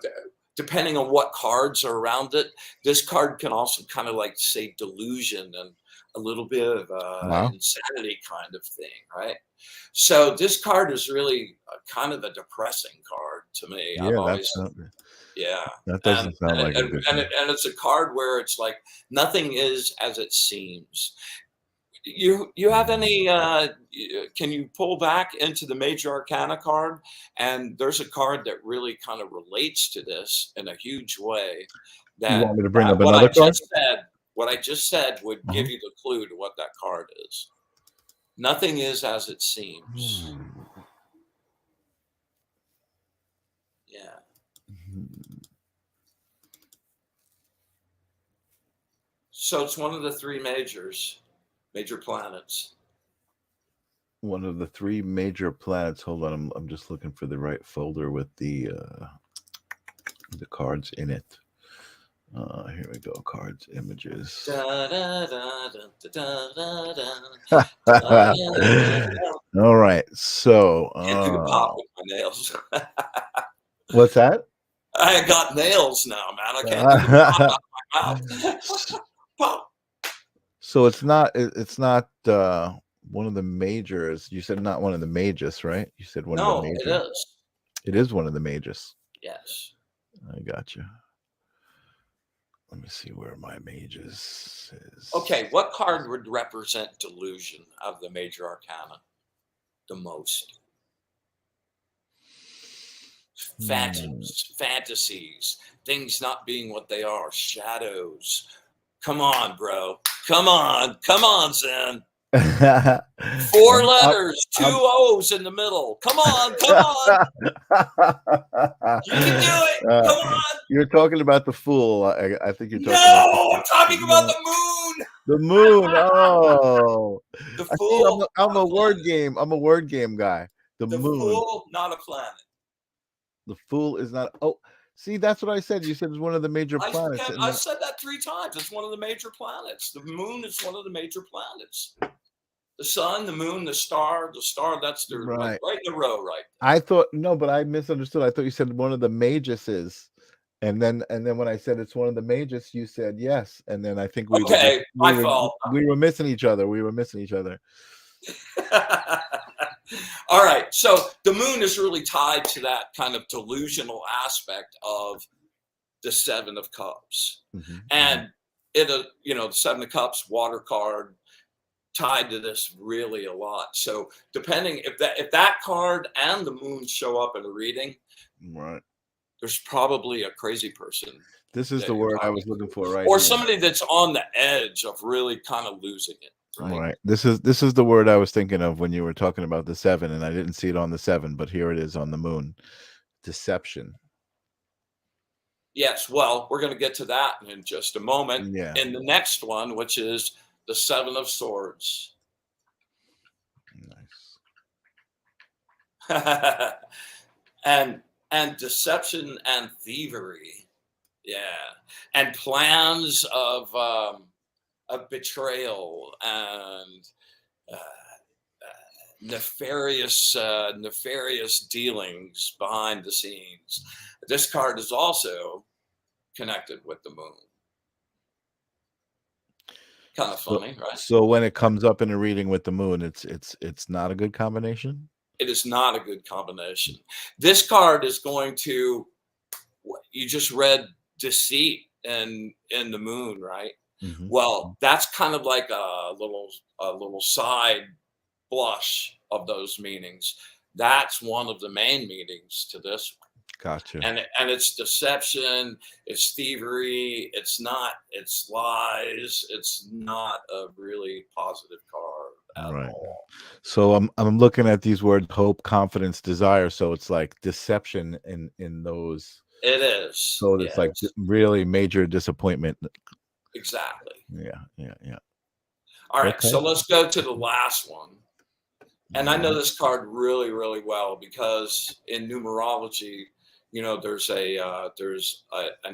Speaker 2: depending on what cards are around it, this card can also kind of like say delusion and a little bit of insanity kind of thing, right? So this card is really kind of a depressing card to me.
Speaker 1: Yeah,
Speaker 2: I've always,
Speaker 1: that doesn't sound like a good thing.
Speaker 2: And it's a card where it's like nothing is as it seems. You have any can you pull back into the major arcana card, and there's a card that really kind of relates to this in a huge way. That
Speaker 1: you want me to bring up
Speaker 2: what
Speaker 1: another card?
Speaker 2: What I just said would give you the clue to what that card is. Nothing is as it seems. Yeah. So it's one of the three major planets.
Speaker 1: One of the three major planets. Hold on, I'm just looking for the right folder with the cards in it. Here we go. Cards, images. All right. So
Speaker 2: pop with my nails.
Speaker 1: What's that?
Speaker 2: I got nails now, man. I can't do the pop out of my mouth. Pop.
Speaker 1: So it's not one of the majors. You said not one of the mages, right? You said one of the majors.
Speaker 2: No, it is.
Speaker 1: It is one of the mages.
Speaker 2: Yes.
Speaker 1: I got you. Let me see where my mages is.
Speaker 2: Okay, what card would represent delusion of the major arcana the most? Phantoms, fantasies, things not being what they are, shadows. Come on, bro. Come on, Zen. 4 letters, 2 O's in the middle. Come on. You can do it. Come on.
Speaker 1: You're talking about the Fool. I think you're talking
Speaker 2: I'm talking about the moon.
Speaker 1: The moon. Oh,
Speaker 2: the Fool.
Speaker 1: I'm a word game. I'm a word game guy. The moon.
Speaker 2: Fool, not a planet.
Speaker 1: The Fool is not. Oh, see, that's what I said. You said it's one of the major planets.
Speaker 2: I said that 3 times. It's one of the major planets. The moon is one of the major planets. The sun, the moon, the star, that's the right in the row, right?
Speaker 1: I thought but I misunderstood. I thought you said one of the majuses. And then when I said it's one of the mages, you said yes. And then I think
Speaker 2: my fault.
Speaker 1: We were missing each other.
Speaker 2: All right. So the moon is really tied to that kind of delusional aspect of the Seven of Cups. And the Seven of Cups, water card, tied to this really a lot. So depending if that card and the moon show up in a reading,
Speaker 1: right,
Speaker 2: there's probably a crazy person.
Speaker 1: This is the word I was looking for, right?
Speaker 2: Or somebody that's on the edge of really kind of losing it.
Speaker 1: Right. This is the word I was thinking of when you were talking about the 7, and I didn't see it on the 7, but here it is on the moon. Deception.
Speaker 2: Yes. Well, we're going to get to that in just a moment.
Speaker 1: Yeah.
Speaker 2: In the next one, which is the 7 of Swords.
Speaker 1: Nice.
Speaker 2: and deception and thievery. Yeah. And plans of betrayal and nefarious dealings behind the scenes. This card is also connected with the moon. Kind of funny, right?
Speaker 1: So when it comes up in a reading with the moon, it's not a good combination.
Speaker 2: It is not a good combination. This card is going to, you just read deceit and in the moon, right?
Speaker 1: Mm-hmm.
Speaker 2: Well, that's kind of like a little side blush of those meanings. That's one of the main meanings to this one.
Speaker 1: Gotcha.
Speaker 2: And it's deception, it's thievery, it's lies, it's not a really positive card at
Speaker 1: Right.
Speaker 2: all.
Speaker 1: So I'm looking at these words: hope, confidence, desire. So it's like deception in those.
Speaker 2: It is.
Speaker 1: So it's like
Speaker 2: Yes,
Speaker 1: really major disappointment.
Speaker 2: exactly.
Speaker 1: Yeah.
Speaker 2: All right,
Speaker 1: Okay.
Speaker 2: so let's go to the last one. And I know
Speaker 1: Alright.
Speaker 2: this card really, really well because in numerology, an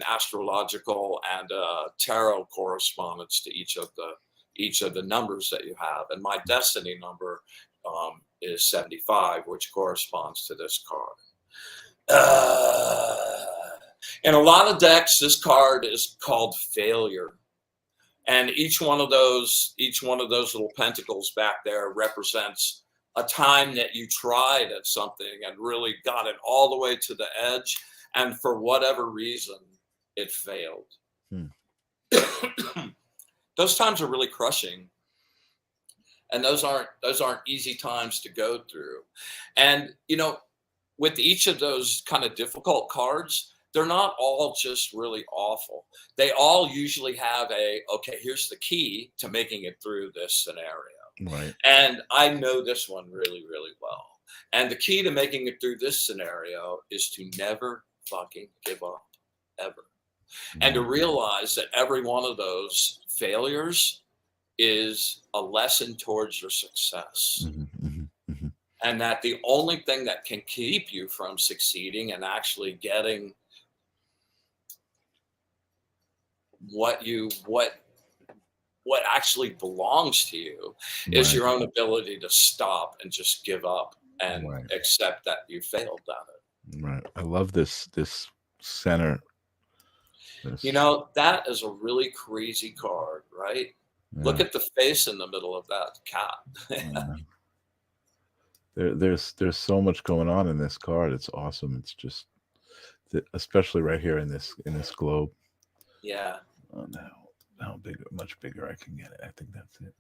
Speaker 2: astrological and tarot correspondence to each of the numbers that you have, and my destiny number is 75, which corresponds to this card. In a lot of decks, this card is called failure, and each one of those little pentacles back there represents a time that you tried at something and really got it all the way to the edge, and for whatever reason it failed.
Speaker 1: Hmm.
Speaker 2: Those times are really crushing, and those aren't easy times to go through. And with each of those kind of difficult cards, they're not all just really awful. They all usually have okay, here's the key to making it through this scenario.
Speaker 1: Right.
Speaker 2: And I know this one really, really well. And the key to making it through this scenario is to never fucking give up, ever. And to realize that every one of those failures is a lesson towards your success.
Speaker 1: Mm-hmm.
Speaker 2: And that the only thing that can keep you from succeeding and actually getting what actually belongs to you is your own ability to stop and just give up and accept that you failed at it.
Speaker 1: Right. I love this center.
Speaker 2: That is a really crazy card, right?
Speaker 1: Yeah.
Speaker 2: Look at the face in the middle of that cat.
Speaker 1: There's so much going on in this card. It's awesome. It's just, especially right here in this globe.
Speaker 2: Yeah.
Speaker 1: Oh, how big, much bigger I can get it. I think that's it.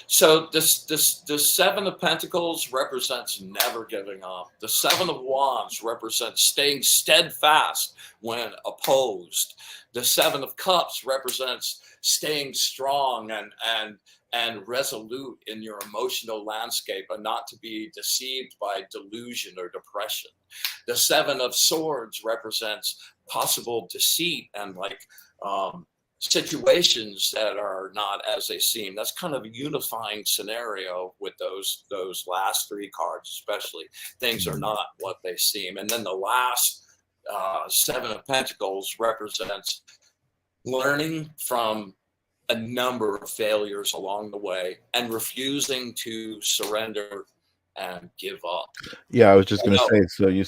Speaker 2: So the Seven of Pentacles represents never giving up. The Seven of Wands represents staying steadfast when opposed. The Seven of Cups represents staying strong and resolute in your emotional landscape and not to be deceived by delusion or depression. The Seven of Swords represents possible deceit and situations that are not as they seem. That's kind of a unifying scenario with those last three cards, especially. Things are not what they seem. And then the last Seven of Pentacles represents learning from a number of failures along the way and refusing to surrender and give up.
Speaker 1: Yeah, I was just going to say, so you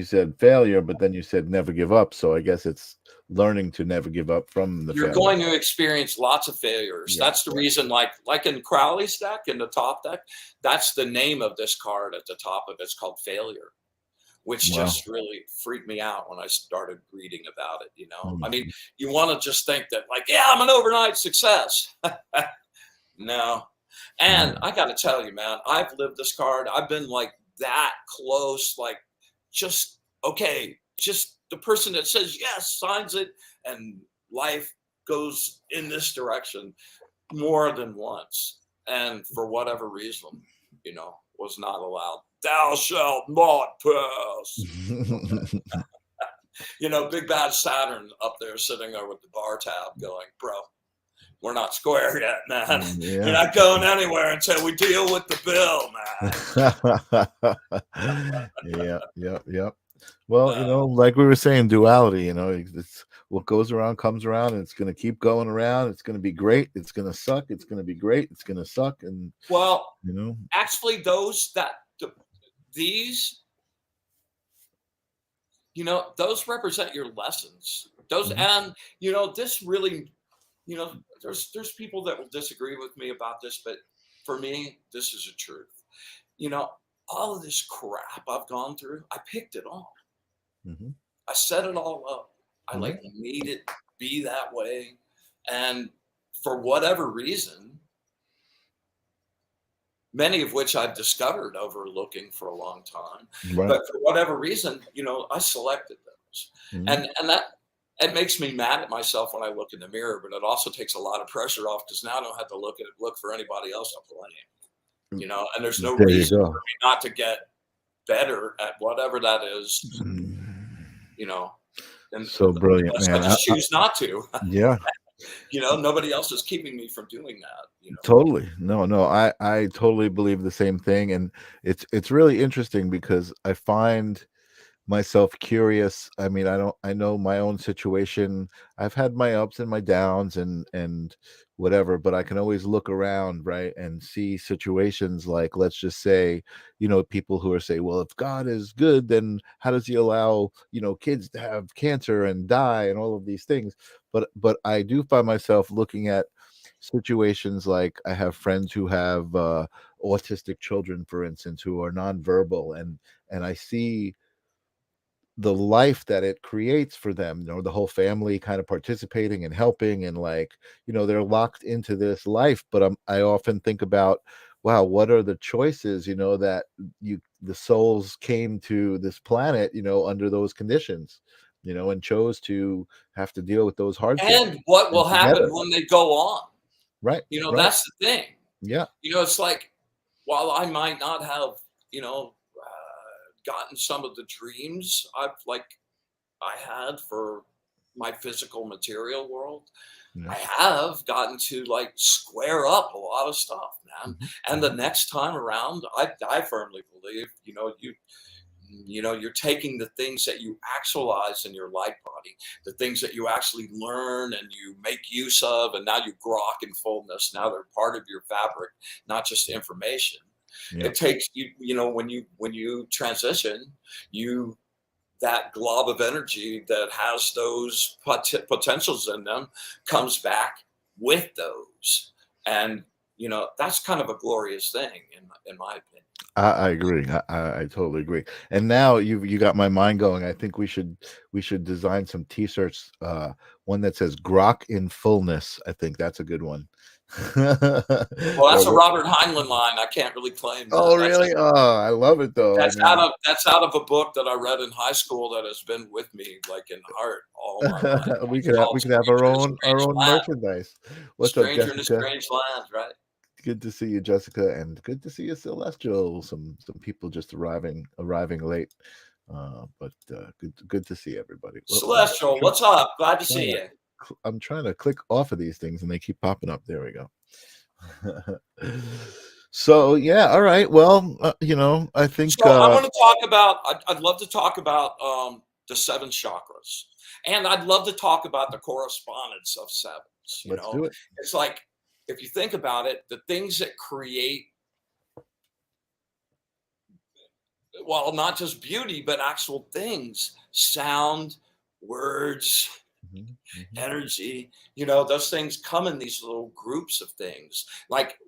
Speaker 1: said failure, but then you said never give up. So I guess it's learning to never give up from the
Speaker 2: You're
Speaker 1: failure.
Speaker 2: going to experience lots of failures. Yeah, that's the reason, like in Crowley's deck, in the top deck, that's the name of this card at the top of it's called Failure, which just really freaked me out when I started reading about it. I mean, you want to just think that yeah, I'm an overnight success. No. And I got to tell you, man, I've lived this card. I've been that close, just the person that says yes, signs it, and life goes in this direction more than once. And for whatever reason, was not allowed. Thou shalt not pass. Big bad Saturn up there sitting there with the bar tab going, bro, we're not square yet, man. Yeah. You're not going anywhere until we deal with the
Speaker 1: bill, man. Yep. Well, like we were saying, duality, it's what goes around comes around, and it's going to keep going around. It's going to be great. It's going to suck. It's going to be great. It's going to suck. And
Speaker 2: actually these those represent your lessons. Those and this really you know, there's people that will disagree with me about this, but for me, this is a truth. You know, all of this crap I've gone through, I picked it all.
Speaker 1: Hmm.
Speaker 2: I set it all up. I
Speaker 1: Yeah.
Speaker 2: like made it be that way. And for whatever reason, many of which I've discovered over looking for a long time,
Speaker 1: Right.
Speaker 2: but for whatever reason, you know, I selected those.
Speaker 1: Hmm.
Speaker 2: And that it makes me mad at myself when I look in the mirror, but it also takes a lot of pressure off because now I don't have to look for anybody else to blame, you know, and there's no
Speaker 1: There you
Speaker 2: reason
Speaker 1: go.
Speaker 2: for me not to get better at whatever that is, you know, and
Speaker 1: So brilliant,
Speaker 2: unless I
Speaker 1: man.
Speaker 2: just choose not to.
Speaker 1: Yeah.
Speaker 2: You know, nobody else is keeping me from doing that, you know.
Speaker 1: Totally. No, no, I totally believe the same thing, and it's really interesting because I find myself curious. I mean, I know my own situation. I've had my ups and my downs and whatever, but I can always look around, right, and see situations like, let's just say, people who are say, well, if God is good, then how does he allow, kids to have cancer and die and all of these things? But I do find myself looking at situations like I have friends who have autistic children, for instance, who are nonverbal, and I see the life that it creates for them, the whole family kind of participating and helping, and like, they're locked into this life. But I often think about, wow, what are the choices, that the souls came to this planet, under those conditions, and chose to have to deal with those hardships
Speaker 2: And what will
Speaker 1: and
Speaker 2: happen
Speaker 1: together.
Speaker 2: when they go on?
Speaker 1: Right,
Speaker 2: You know,
Speaker 1: right.
Speaker 2: that's the thing.
Speaker 1: Yeah.
Speaker 2: You know, it's like, while I might not have, you know, gotten some of the dreams I had for my physical material world,
Speaker 1: Yeah.
Speaker 2: I have gotten to like square up a lot of stuff, man.
Speaker 1: Mhm,
Speaker 2: And the
Speaker 1: mhm.
Speaker 2: next time around, I firmly believe, you know, you're taking the things that you actualize in your light body, the things that you actually learn and you make use of, and now you grok in fullness. Now they're part of your fabric, not just information.
Speaker 1: Yeah.
Speaker 2: It takes you, you know, when you transition, you that glob of energy that has those potentials in them comes back with those, and you know that's kind of a glorious thing in my opinion.
Speaker 1: I agree. I totally agree. And now you got my mind going. I think we should design some t-shirts. One that says "Grok in fullness." I think that's a good one.
Speaker 2: Well,
Speaker 1: Or
Speaker 2: that's a
Speaker 1: what?
Speaker 2: Robert Heinlein line. I can't really claim that.
Speaker 1: Oh, really? Oh, I love it though. I mean,
Speaker 2: That's out of a book that I read in high school that has been with me like in heart all my life.
Speaker 1: we
Speaker 2: It's
Speaker 1: could have
Speaker 2: called
Speaker 1: we could have
Speaker 2: Stranger in a
Speaker 1: our
Speaker 2: Strange
Speaker 1: own
Speaker 2: Land.
Speaker 1: merchandise. What's up,
Speaker 2: Stranger in a
Speaker 1: Jessica?
Speaker 2: Strange Land, right?
Speaker 1: Good to see you, Jessica, and good to see you, Celestial. Some people just arriving late, but good to see everybody. Well,
Speaker 2: Celestial, what's up? Glad to
Speaker 1: trying
Speaker 2: see
Speaker 1: to
Speaker 2: you.
Speaker 1: I'm trying to click off of these things and they keep popping up. There we go. So yeah, all right. Well, I think
Speaker 2: So I want to talk about. I'd love to talk about the seven chakras, and I'd love to talk about the correspondence of sevens. You
Speaker 1: let's
Speaker 2: know,
Speaker 1: do it.
Speaker 2: it's like if you think about it, the things that create, well, not just beauty, but actual things, sound, words,
Speaker 1: Mhm, mhm.
Speaker 2: energy. You know, those things come in these little groups of things. Like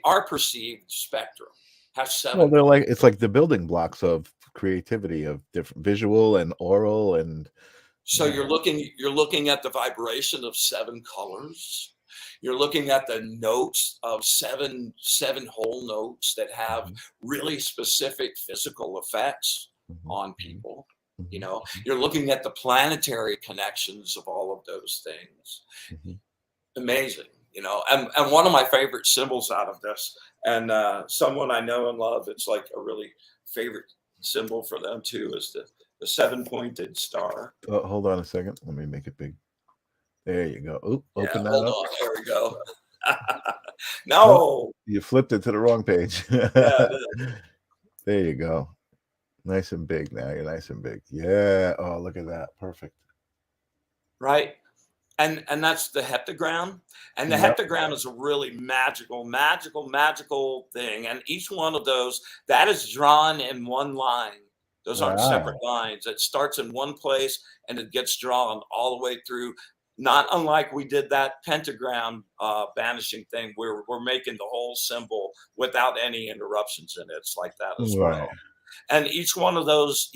Speaker 2: our perceived spectrum has
Speaker 1: Well,
Speaker 2: seven.
Speaker 1: they're like it's like the building blocks of creativity, of different visual and oral, and
Speaker 2: So
Speaker 1: yeah.
Speaker 2: you're looking at the vibration of seven colors. You're looking at the notes of seven whole notes that have
Speaker 1: Mhm,
Speaker 2: really specific physical effects
Speaker 1: mhm,
Speaker 2: on
Speaker 1: mhm,
Speaker 2: people. You
Speaker 1: mhm,
Speaker 2: know,
Speaker 1: mhm,
Speaker 2: you're looking at the planetary connections of all of those things.
Speaker 1: mhm.
Speaker 2: Amazing, you know. And one of my favorite symbols out of this, and someone I know and love, it's like a really favorite symbol for them too, is the seven pointed star.
Speaker 1: Hold on a second. Let me make it big. There you go. Oop,
Speaker 2: Yeah,
Speaker 1: open that
Speaker 2: hold
Speaker 1: up.
Speaker 2: on. There we go.
Speaker 1: Nope,
Speaker 2: No.
Speaker 1: you flipped it to the wrong page.
Speaker 2: Yeah, it is.
Speaker 1: There you go. Nice and big now. You're nice and big. Yeah. Oh, look at that. Perfect.
Speaker 2: Right. And that's the heptagram. And the
Speaker 1: Yep.
Speaker 2: heptagram is a really magical thing. And each one of those, that is drawn in one line. Those aren't separate
Speaker 1: Wow.
Speaker 2: lines. It starts in one place and it gets drawn all the way through. not unlike we did that pentagram banishing thing, where we're making the whole symbol without any interruptions in it. It's like that as
Speaker 1: Right.
Speaker 2: well. And each one of those,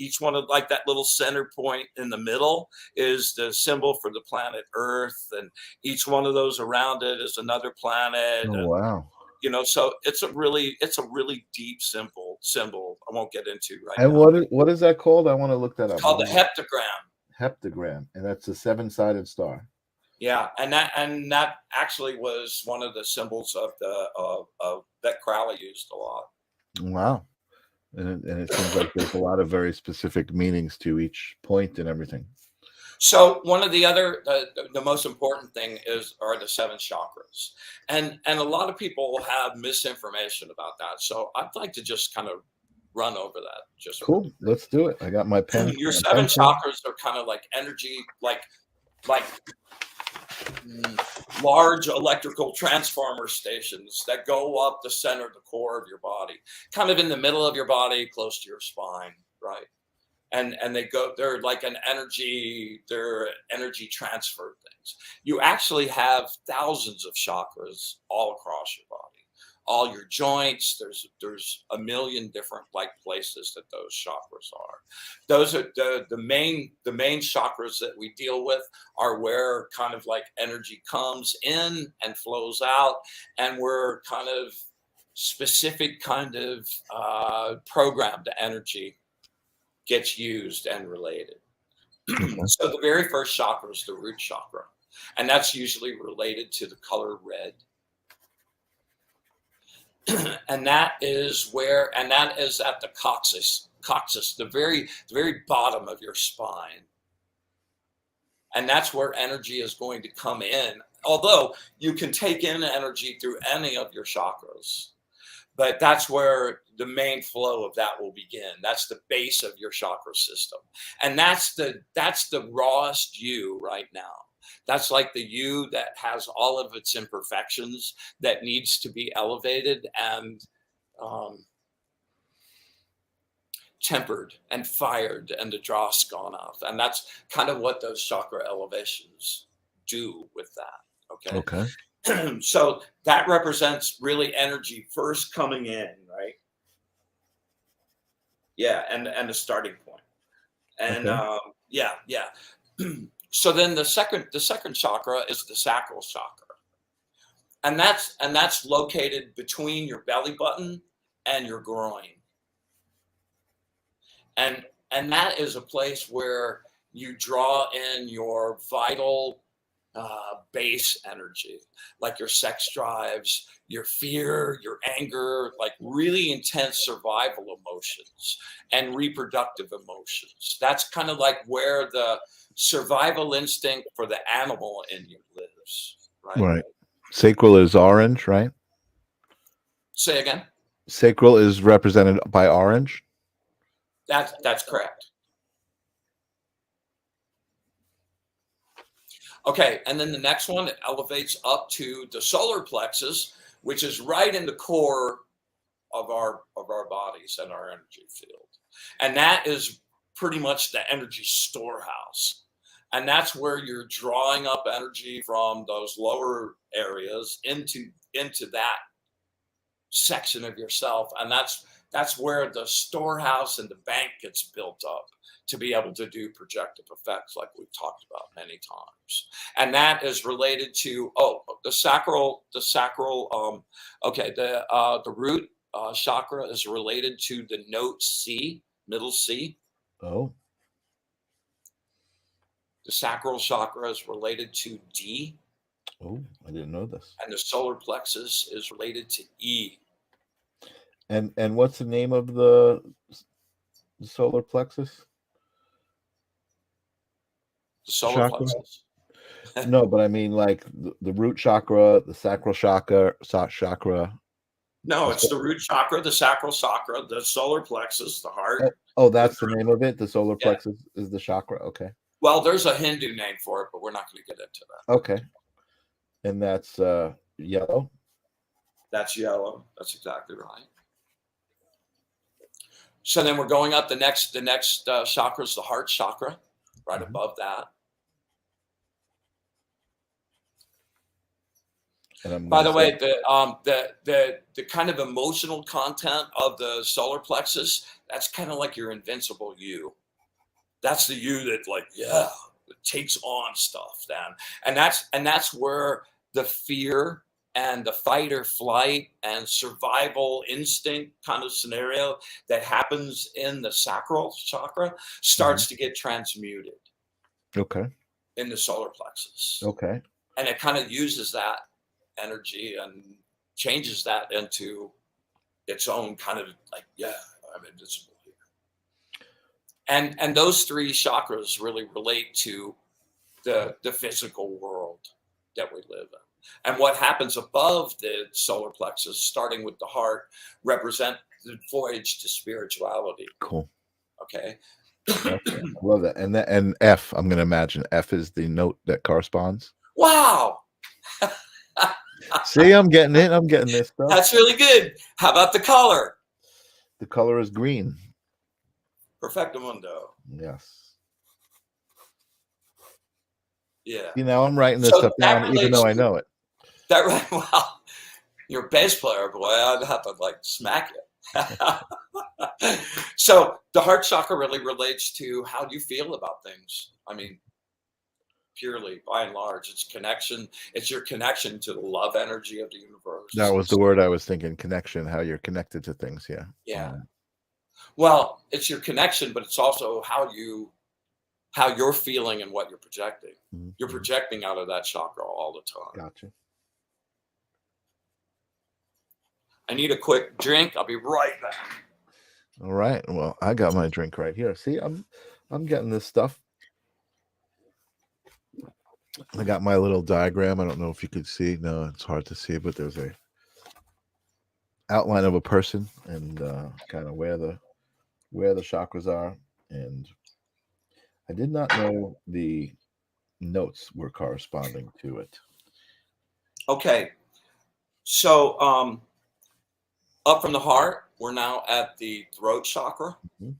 Speaker 2: like that little center point in the middle is the symbol for the planet Earth, and each one of those around it is another planet.
Speaker 1: Oh,
Speaker 2: And
Speaker 1: wow.
Speaker 2: so it's a really deep symbol. I won't get into right
Speaker 1: And
Speaker 2: now.
Speaker 1: what is that called? I want to look that
Speaker 2: It's
Speaker 1: up.
Speaker 2: called the heptagram.
Speaker 1: Heptagram, and that's a seven-sided star.
Speaker 2: Yeah, and that actually was one of the symbols of that Crowley used a lot.
Speaker 1: Wow. And it seems like there's a lot of very specific meanings to each point and everything.
Speaker 2: So one of the other, the most important thing are the 7 chakras, and a lot of people have misinformation about that. So I'd like to just kind of run over that. Just
Speaker 1: Cool. Let's do it. I got my pen.
Speaker 2: Your
Speaker 1: my
Speaker 2: 7
Speaker 1: pen.
Speaker 2: chakras are kind of like energy, like large electrical transformer stations that go up the center, the core of your body, kind of in the middle of your body, close to your spine, right? And they're like they're energy transfer things. You actually have thousands of chakras all across your body, all your joints. There's a million different like places that those chakras are. Those are the main chakras that we deal with, are where kind of like energy comes in and flows out, and we're kind of specific kind of programmed energy gets used and related. So the very first chakra is the root chakra, and that's usually related to the color red. And that is at the coccyx, the very bottom of your spine. And that's where energy is going to come in. Although you can take in energy through any of your chakras, but that's where the main flow of that will begin. That's the base of your chakra system. And that's the rawest you right now. That's like the you that has all of its imperfections, that needs to be elevated and tempered and fired, and the dross gone off. And that's kind of what those chakra elevations do with that. Okay.
Speaker 1: Okay.
Speaker 2: So that represents really energy first coming in, right? Yeah, and the starting point. And
Speaker 1: Okay.
Speaker 2: yeah. So then the second chakra is the sacral chakra, and that's located between your belly button and your groin, and that is a place where you draw in your vital base energy, like your sex drives, your fear, your anger, like really intense survival emotions and reproductive emotions. That's kind of like where the survival instinct for the animal in you lives, right?
Speaker 1: Right. Sacral is orange, right?
Speaker 2: Say again.
Speaker 1: Sacral is represented by orange.
Speaker 2: That's correct. Okay, and then the next one, it elevates up to the solar plexus, which is right in the core of our bodies and our energy field. And that is pretty much the energy storehouse. And that's where you're drawing up energy from those lower areas into that section of yourself. And that's where the storehouse and the bank gets built up to be able to do projective effects like we've talked about many times. And that is related to the sacral the root chakra is related to the note C, middle C.
Speaker 1: Oh.
Speaker 2: The sacral chakra is related to D.
Speaker 1: Oh, I didn't know this.
Speaker 2: And the solar plexus is related to E.
Speaker 1: And what's the name of the solar plexus?
Speaker 2: The solar plexus.
Speaker 1: No, but I mean like the root chakra, the sacral chakra.
Speaker 2: No, it's the root chakra, the sacral chakra, the solar plexus, the heart.
Speaker 1: Oh, that's the name of it. The solar plexus is the chakra. Okay.
Speaker 2: Well, there's a Hindu name for it, but we're not going to get into that.
Speaker 1: Okay. And that's yellow.
Speaker 2: That's yellow. That's exactly right. So then we're going up. The next chakra is the heart chakra, right above that.
Speaker 1: And I'm
Speaker 2: By
Speaker 1: gonna
Speaker 2: the
Speaker 1: say,
Speaker 2: way, the kind of emotional content of the solar plexus, that's kind of like your invincible you. That's the you that like, yeah, it takes on stuff then. And that's where the fear and the fight or flight and survival instinct kind of scenario that happens in the sacral chakra
Speaker 1: mhm.
Speaker 2: starts to get transmuted
Speaker 1: Okay,
Speaker 2: in the solar plexus.
Speaker 1: okay,
Speaker 2: And it kind of uses that energy and changes that into its own kind of like, yeah, I'm invincible here. And those three chakras really relate to the physical world that we live in. And what happens above the solar plexus, starting with the heart, represent the voyage to spirituality.
Speaker 1: cool.
Speaker 2: Okay.
Speaker 1: Excellent. I love that. And F, I'm gonna imagine F is the note that corresponds.
Speaker 2: Wow.
Speaker 1: See, I'm getting it. I'm getting this stuff.
Speaker 2: That's really good. How about the color?
Speaker 1: The color is green.
Speaker 2: Perfectamundo.
Speaker 1: Yes.
Speaker 2: Yeah.
Speaker 1: You know, I'm writing this
Speaker 2: So
Speaker 1: stuff
Speaker 2: that
Speaker 1: down, even
Speaker 2: relates
Speaker 1: though I
Speaker 2: to
Speaker 1: know it.
Speaker 2: that, right? Well, you're a bass player, boy. I'd have to like smack you. So the heart chakra really relates to how you feel about things. I mean, purely by and large, it's connection. It's your connection to the love energy of the
Speaker 1: That
Speaker 2: universe.
Speaker 1: was the word I was thinking. Connection. How you're connected to things. Yeah.
Speaker 2: Yeah. Well, it's your connection, but it's also how you're feeling and what you're projecting.
Speaker 1: Mhm,
Speaker 2: You're
Speaker 1: mhm.
Speaker 2: projecting out of that chakra all the time.
Speaker 1: Gotcha.
Speaker 2: I need a quick drink. I'll be right back.
Speaker 1: All right. Well, I got my drink right here. See, I'm getting this stuff. I got my little diagram. I don't know if you could see. No, it's hard to see, but there's a outline of a person and kind of where the chakras are. And I did not know the notes were corresponding to it.
Speaker 2: Okay. So up from the heart, we're now at the throat chakra.
Speaker 1: Mhm.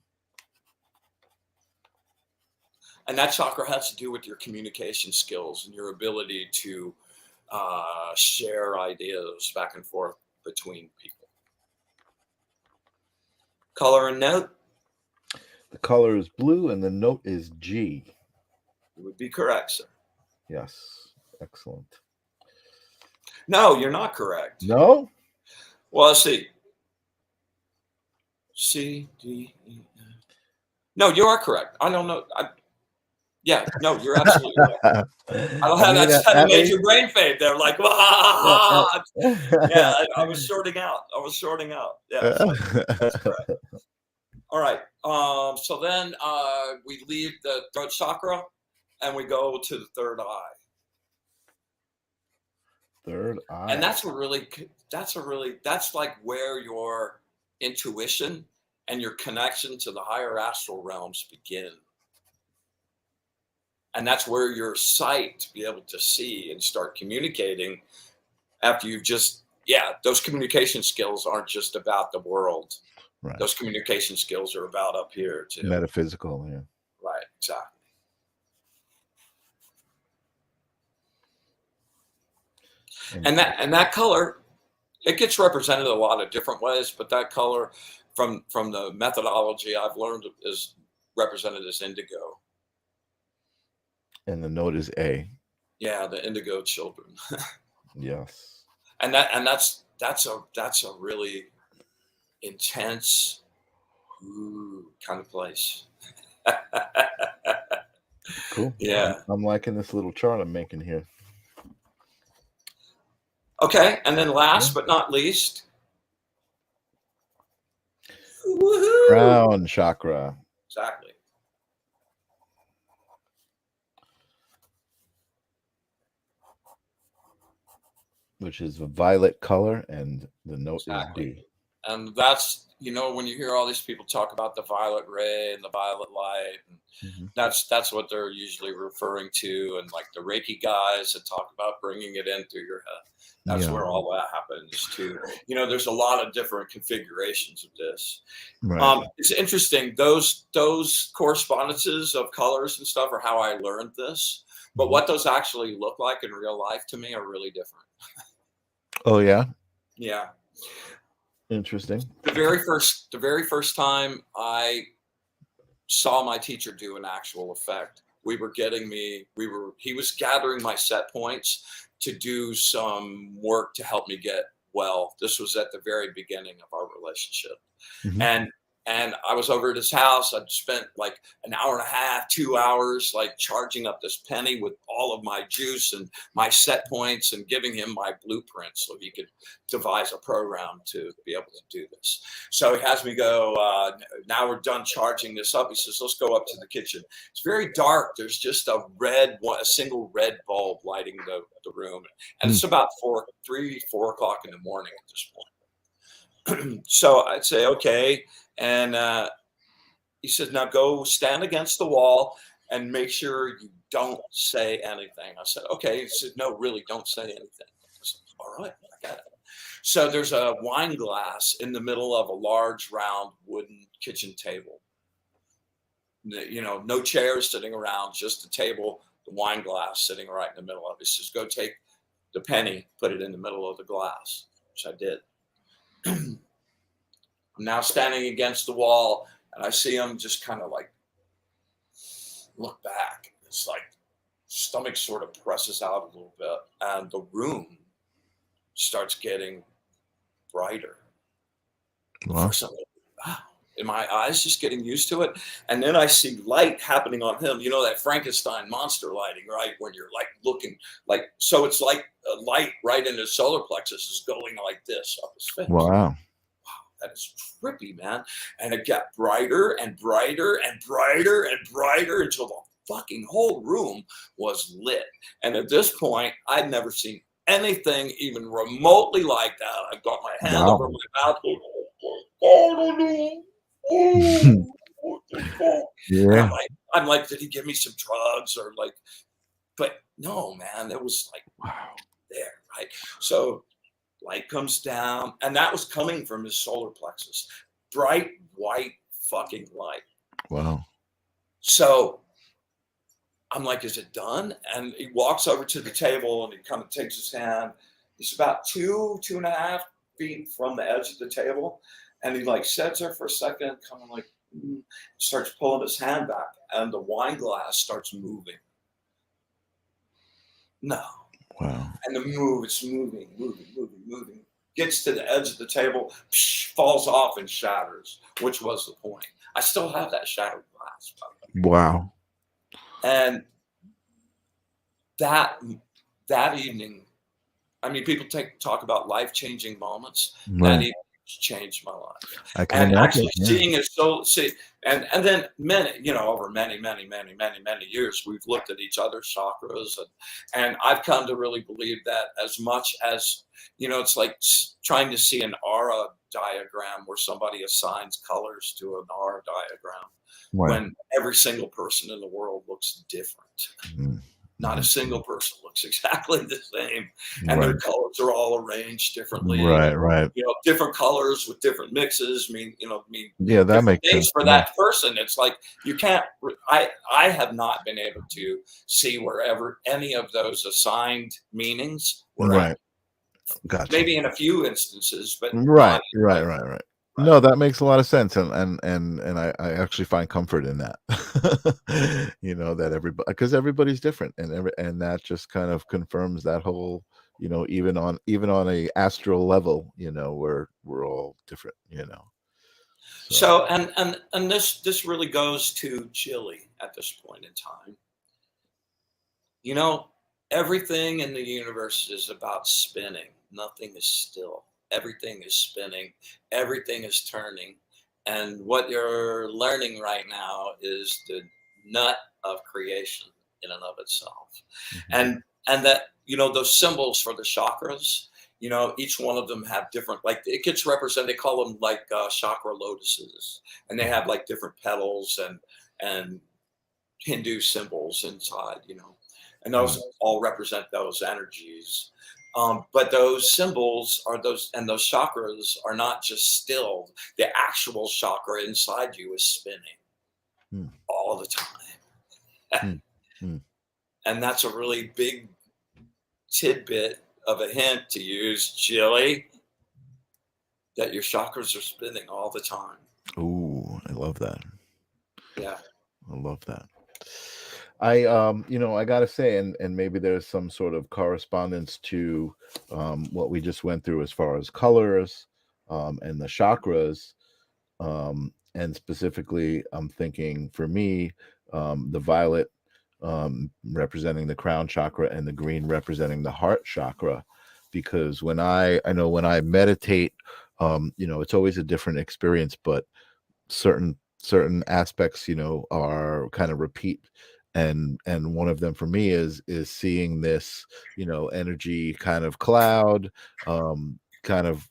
Speaker 2: And that chakra has to do with your communication skills and your ability to share ideas back and forth between people. Color and note,
Speaker 1: The color is blue and the note is G.
Speaker 2: you would be correct, sir.
Speaker 1: Yes. Excellent.
Speaker 2: No, you're not correct.
Speaker 1: No?
Speaker 2: Well, let's see. C, D, E, F. No, you are correct. I don't know. Yeah, no, you're absolutely right. I don't have that kind of major brain fade there. Like, yeah, I was sorting out. Yeah, that's correct. All right. So then we leave the throat chakra and we go to the third eye.
Speaker 1: Third eye.
Speaker 2: And that's like where your intuition and your connection to the higher astral realms begin. And that's where your sight to be able to see and start communicating after you've just, those communication skills aren't just about the world.
Speaker 1: Right.
Speaker 2: Those communication skills are about up here too.
Speaker 1: Metaphysical, yeah.
Speaker 2: Right, exactly. And that color, it gets represented a lot of different ways, but that color from the methodology I've learned is represented as indigo.
Speaker 1: And the note is A.
Speaker 2: Yeah, the indigo children.
Speaker 1: Yes.
Speaker 2: And that's a really intense kind of place.
Speaker 1: Cool.
Speaker 2: Yeah.
Speaker 1: I'm liking this little chart I'm making here.
Speaker 2: Okay, and then last but not least, woohoo!
Speaker 1: Crown chakra.
Speaker 2: Exactly.
Speaker 1: Which is a violet color, and the note is D.
Speaker 2: And that's, when you hear all these people talk about the violet ray and the violet light, and that's what they're usually referring to. And like the Reiki guys that talk about bringing it in through your head. That's where all that happens too. There's a lot of different configurations of this.
Speaker 1: Right.
Speaker 2: It's interesting. Those correspondences of colors and stuff are how I learned this. But what those actually look like in real life to me are really different.
Speaker 1: Oh yeah,
Speaker 2: Yeah.
Speaker 1: interesting.
Speaker 2: The very first time I saw my teacher do an actual effect, he was gathering my set points to do some work to help me get well. This was at the very beginning of our relationship.
Speaker 1: Hmm.
Speaker 2: and and I was over at his house. I'd spent like an hour and a half, 2 hours, like charging up this penny with all of my juice and my set points, and giving him my blueprint so he could devise a program to be able to do this. So he has me go. Now we're done charging this up. He says, "Let's go up to the kitchen." It's very dark. There's just a single red bulb lighting the room, and
Speaker 1: Mm.
Speaker 2: it's about 4 o'clock in the morning at this point. So I'd say, okay. And he says, now go stand against the wall and make sure you don't say anything. I said, okay. He said, no, really, don't say anything. I said, all right, I got it. So there's a wine glass in the middle of a large round wooden kitchen table. No chairs sitting around, just the table, the wine glass sitting right in the middle of it. He says, go take the penny, put it in the middle of the glass, which I did. I'm now standing against the wall, and I see him just kind of like look back. It's like stomach sort of presses out a little bit, and the room starts getting brighter.
Speaker 1: Wow.
Speaker 2: First, I'm like, wow. And my eyes just getting used to it. And then I see light happening on him. That Frankenstein monster lighting, right? When you're like looking so it's like a light right in his solar plexus is going like this up his face.
Speaker 1: Wow.
Speaker 2: That is trippy, man. And it got brighter and brighter and brighter and brighter until the fucking whole room was lit. And at this point, I'd never seen anything even remotely like that. I got my hand
Speaker 1: Wow.
Speaker 2: over my mouth. And
Speaker 1: Yeah.
Speaker 2: I'm like, did he give me some drugs or like? But no, man, it was like
Speaker 1: Wow.
Speaker 2: there, right? So light comes down, and that was coming from his solar plexus. Bright white fucking light.
Speaker 1: Wow.
Speaker 2: So I'm like, is it done? And he walks over to the table and he kind of takes his hand. He's about 2.5 feet from the edge of the table. And he like sits there for a second, kind of like starts pulling his hand back, and the wine glass starts moving. No.
Speaker 1: Wow.
Speaker 2: And it's moving. Gets to the edge of the table, falls off and shatters, which was the point. I still have that shattered glass, by the way.
Speaker 1: Wow.
Speaker 2: And that evening, I mean, people talk about life-changing moments. That
Speaker 1: Right.
Speaker 2: evening changed my life.
Speaker 1: I can
Speaker 2: And
Speaker 1: imagine.
Speaker 2: actually
Speaker 1: Yeah.
Speaker 2: seeing his soul, and then over many years, we've looked at each other's chakras, and I've come to really believe that as much as, it's like trying to see an aura diagram where somebody assigns colors to an aura diagram
Speaker 1: Right.
Speaker 2: when every single person in the world looks different.
Speaker 1: Mm.
Speaker 2: Not a single person looks exactly the same, and
Speaker 1: Right.
Speaker 2: their colors are all arranged differently.
Speaker 1: Right.
Speaker 2: Different colors with different mixes mean
Speaker 1: Yeah, that
Speaker 2: different
Speaker 1: makes
Speaker 2: things
Speaker 1: sense.
Speaker 2: for
Speaker 1: Yeah.
Speaker 2: that person. It's like you can't. I have not been able to see wherever any of those assigned meanings were at.
Speaker 1: Right. Gotcha.
Speaker 2: Maybe in a few instances, but
Speaker 1: Right.
Speaker 2: not
Speaker 1: Right. No, that makes a lot of sense, and I actually find comfort in that. That everybody, because everybody's different, and that just kind of confirms that whole, even on a astral level, we're all different.
Speaker 2: So and this really goes to Chile at this point in time. Everything in the universe is about spinning. Nothing is still. Everything is spinning. Everything is turning. And what you're learning right now is the nut of creation in and of itself.
Speaker 1: Mhm.
Speaker 2: And that, those symbols for the chakras, each one of them have different, like it gets represented, they call them like chakra lotuses. And they have like different petals and Hindu symbols inside, and those all represent those energies. But those symbols and those chakras are not just still. The actual chakra inside you is spinning all the time.
Speaker 1: Mm.
Speaker 2: And that's a really big tidbit of a hint to use, Jilly, that your chakras are spinning all the time.
Speaker 1: Ooh, I love that.
Speaker 2: Yeah.
Speaker 1: I love that. I gotta say, and maybe there's some sort of correspondence to what we just went through as far as colors and the chakras. And specifically, I'm thinking for me, the violet representing the crown chakra and the green representing the heart chakra. Because when I know when I meditate, it's always a different experience, but certain aspects, are kind of repeat. And one of them for me is seeing this, energy kind of cloud, kind of,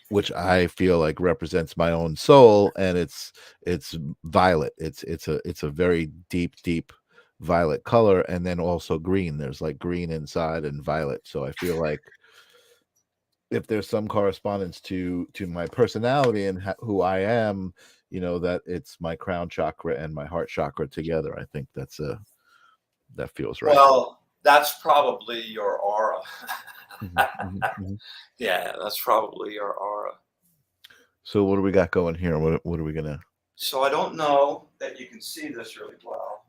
Speaker 1: which I feel like represents my own soul, and it's violet. It's a very deep violet color, and then also green. There's like green inside and violet. So I feel like if there's some correspondence to my personality and who I am, that it's my crown chakra and my heart chakra together. I think that feels right.
Speaker 2: Well, that's probably your aura.
Speaker 1: Mhm.
Speaker 2: Yeah, that's probably your aura.
Speaker 1: So what do we got going here? What are we gonna?
Speaker 2: So I don't know that you can see this really well.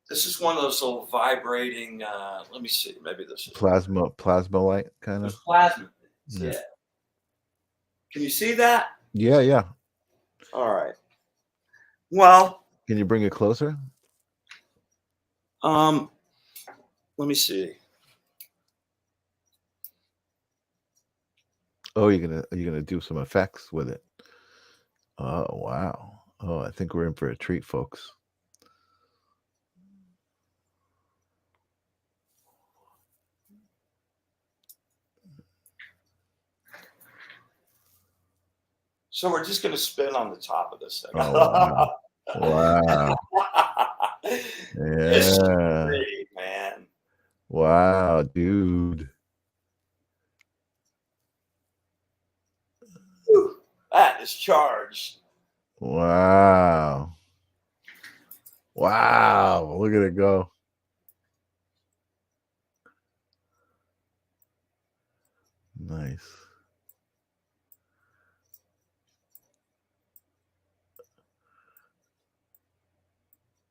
Speaker 2: This is one of those little vibrating. Let me see. Maybe this is
Speaker 1: Plasma light kind of.
Speaker 2: those plasma things.
Speaker 1: Yeah.
Speaker 2: Yeah. Can you see that?
Speaker 1: Yeah.
Speaker 2: All right. Well,
Speaker 1: Can you bring it closer?
Speaker 2: let me see.
Speaker 1: Oh, you're gonna do some effects with it. Oh wow. Oh, I think we're in for a treat, folks.
Speaker 2: So we're just going to spin on the top of this thing.
Speaker 1: Oh wow. Wow.
Speaker 2: It's
Speaker 1: Yeah.
Speaker 2: great, man.
Speaker 1: Wow, dude.
Speaker 2: Whew, that is charged.
Speaker 1: Wow. Wow. Look at it go. Nice.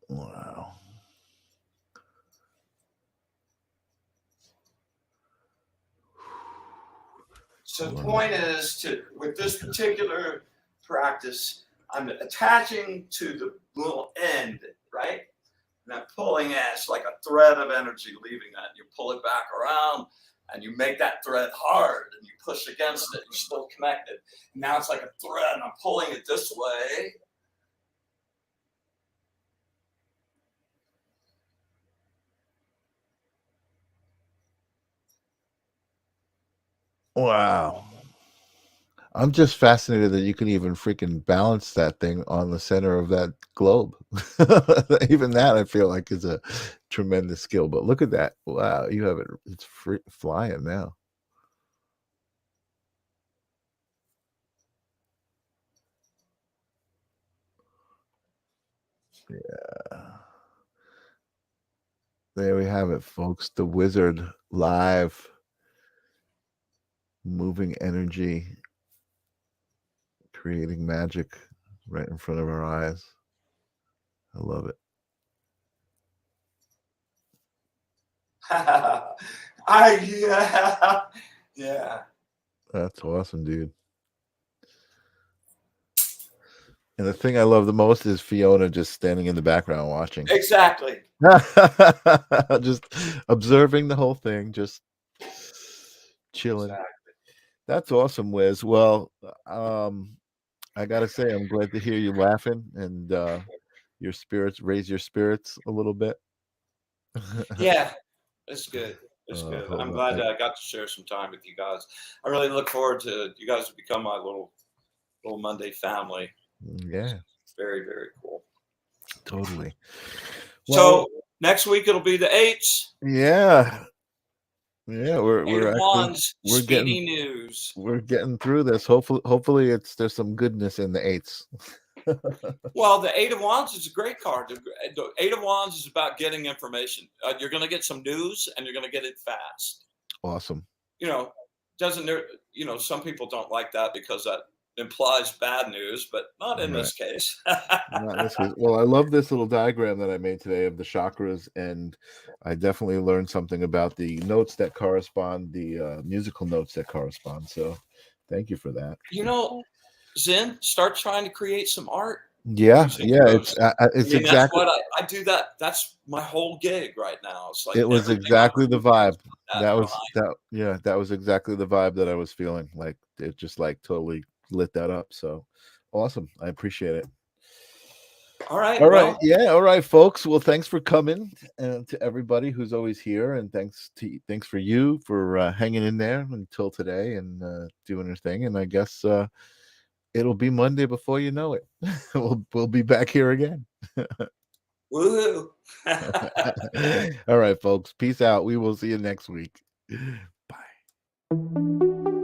Speaker 1: Wow.
Speaker 2: So the point is with this particular practice, I'm attaching to the little end, right? And I'm pulling it. It's like a thread of energy leaving that. You pull it back around and you make that thread hard and you push against it. You're still connected. Now it's like a thread and I'm pulling it this way.
Speaker 1: Wow. I'm just fascinated that you can even freaking balance that thing on the center of that globe. Even that I feel like is a tremendous skill. But look at that. Wow, you have it. It's flying now. Yeah. There we have it, folks. The Wizard live. Moving energy, creating magic right in front of our eyes. I love it.
Speaker 2: Yeah.
Speaker 1: That's awesome, dude. And the thing I love the most is Fiona just standing in the background watching.
Speaker 2: Exactly.
Speaker 1: Just observing the whole thing, just chilling.
Speaker 2: Exactly.
Speaker 1: That's awesome, Wiz. Well, I gotta say, I'm glad to hear you laughing and your spirits raise your spirits a little bit.
Speaker 2: Yeah, it's good. It's good.
Speaker 1: Hold
Speaker 2: I'm
Speaker 1: on.
Speaker 2: glad that I got to share some time with you guys. I really look forward to you guys to become my little Monday family.
Speaker 1: Yeah,
Speaker 2: Very, very cool.
Speaker 1: totally.
Speaker 2: So next week it'll be the 8s.
Speaker 1: Yeah, we're
Speaker 2: 8 of
Speaker 1: actually
Speaker 2: Wands,
Speaker 1: we're
Speaker 2: speedy
Speaker 1: getting
Speaker 2: news.
Speaker 1: we're getting through this. Hopefully there's some goodness in the 8s.
Speaker 2: Well, the Eight of Wands is a great card. The Eight of Wands is about getting information. You're going to get some news, and you're going to get it fast.
Speaker 1: Awesome.
Speaker 2: You know, doesn't there? You know, some people don't like that because that implies bad news, but not in
Speaker 1: Right.
Speaker 2: this case.
Speaker 1: Not in this case. Well, I love this little diagram that I made today of the chakras, and I definitely learned something about the notes that correspond, the musical notes that correspond. So thank you for that.
Speaker 2: You know, Zen, start trying to create some art
Speaker 1: Yeah,
Speaker 2: using
Speaker 1: yeah,
Speaker 2: those. I
Speaker 1: it's
Speaker 2: mean, that's
Speaker 1: exactly,
Speaker 2: what I do. That's my whole gig right now. It's like
Speaker 1: it was
Speaker 2: everything I'm
Speaker 1: exactly the
Speaker 2: doing is
Speaker 1: vibe.
Speaker 2: with that
Speaker 1: That
Speaker 2: in
Speaker 1: was
Speaker 2: mind.
Speaker 1: that yeah, that was exactly the vibe that I was feeling. Like it just like totally lit that up. So awesome. I appreciate it.
Speaker 2: All right.
Speaker 1: All right.
Speaker 2: Well,
Speaker 1: Yeah. All right, folks. Well, thanks for coming, to everybody who's always here, and thanks for you for hanging in there until today and doing your thing. And I guess it'll be Monday before you know it. We'll be back here again.
Speaker 2: woohoo.
Speaker 1: All right, folks. Peace out. We will see you next week. Bye.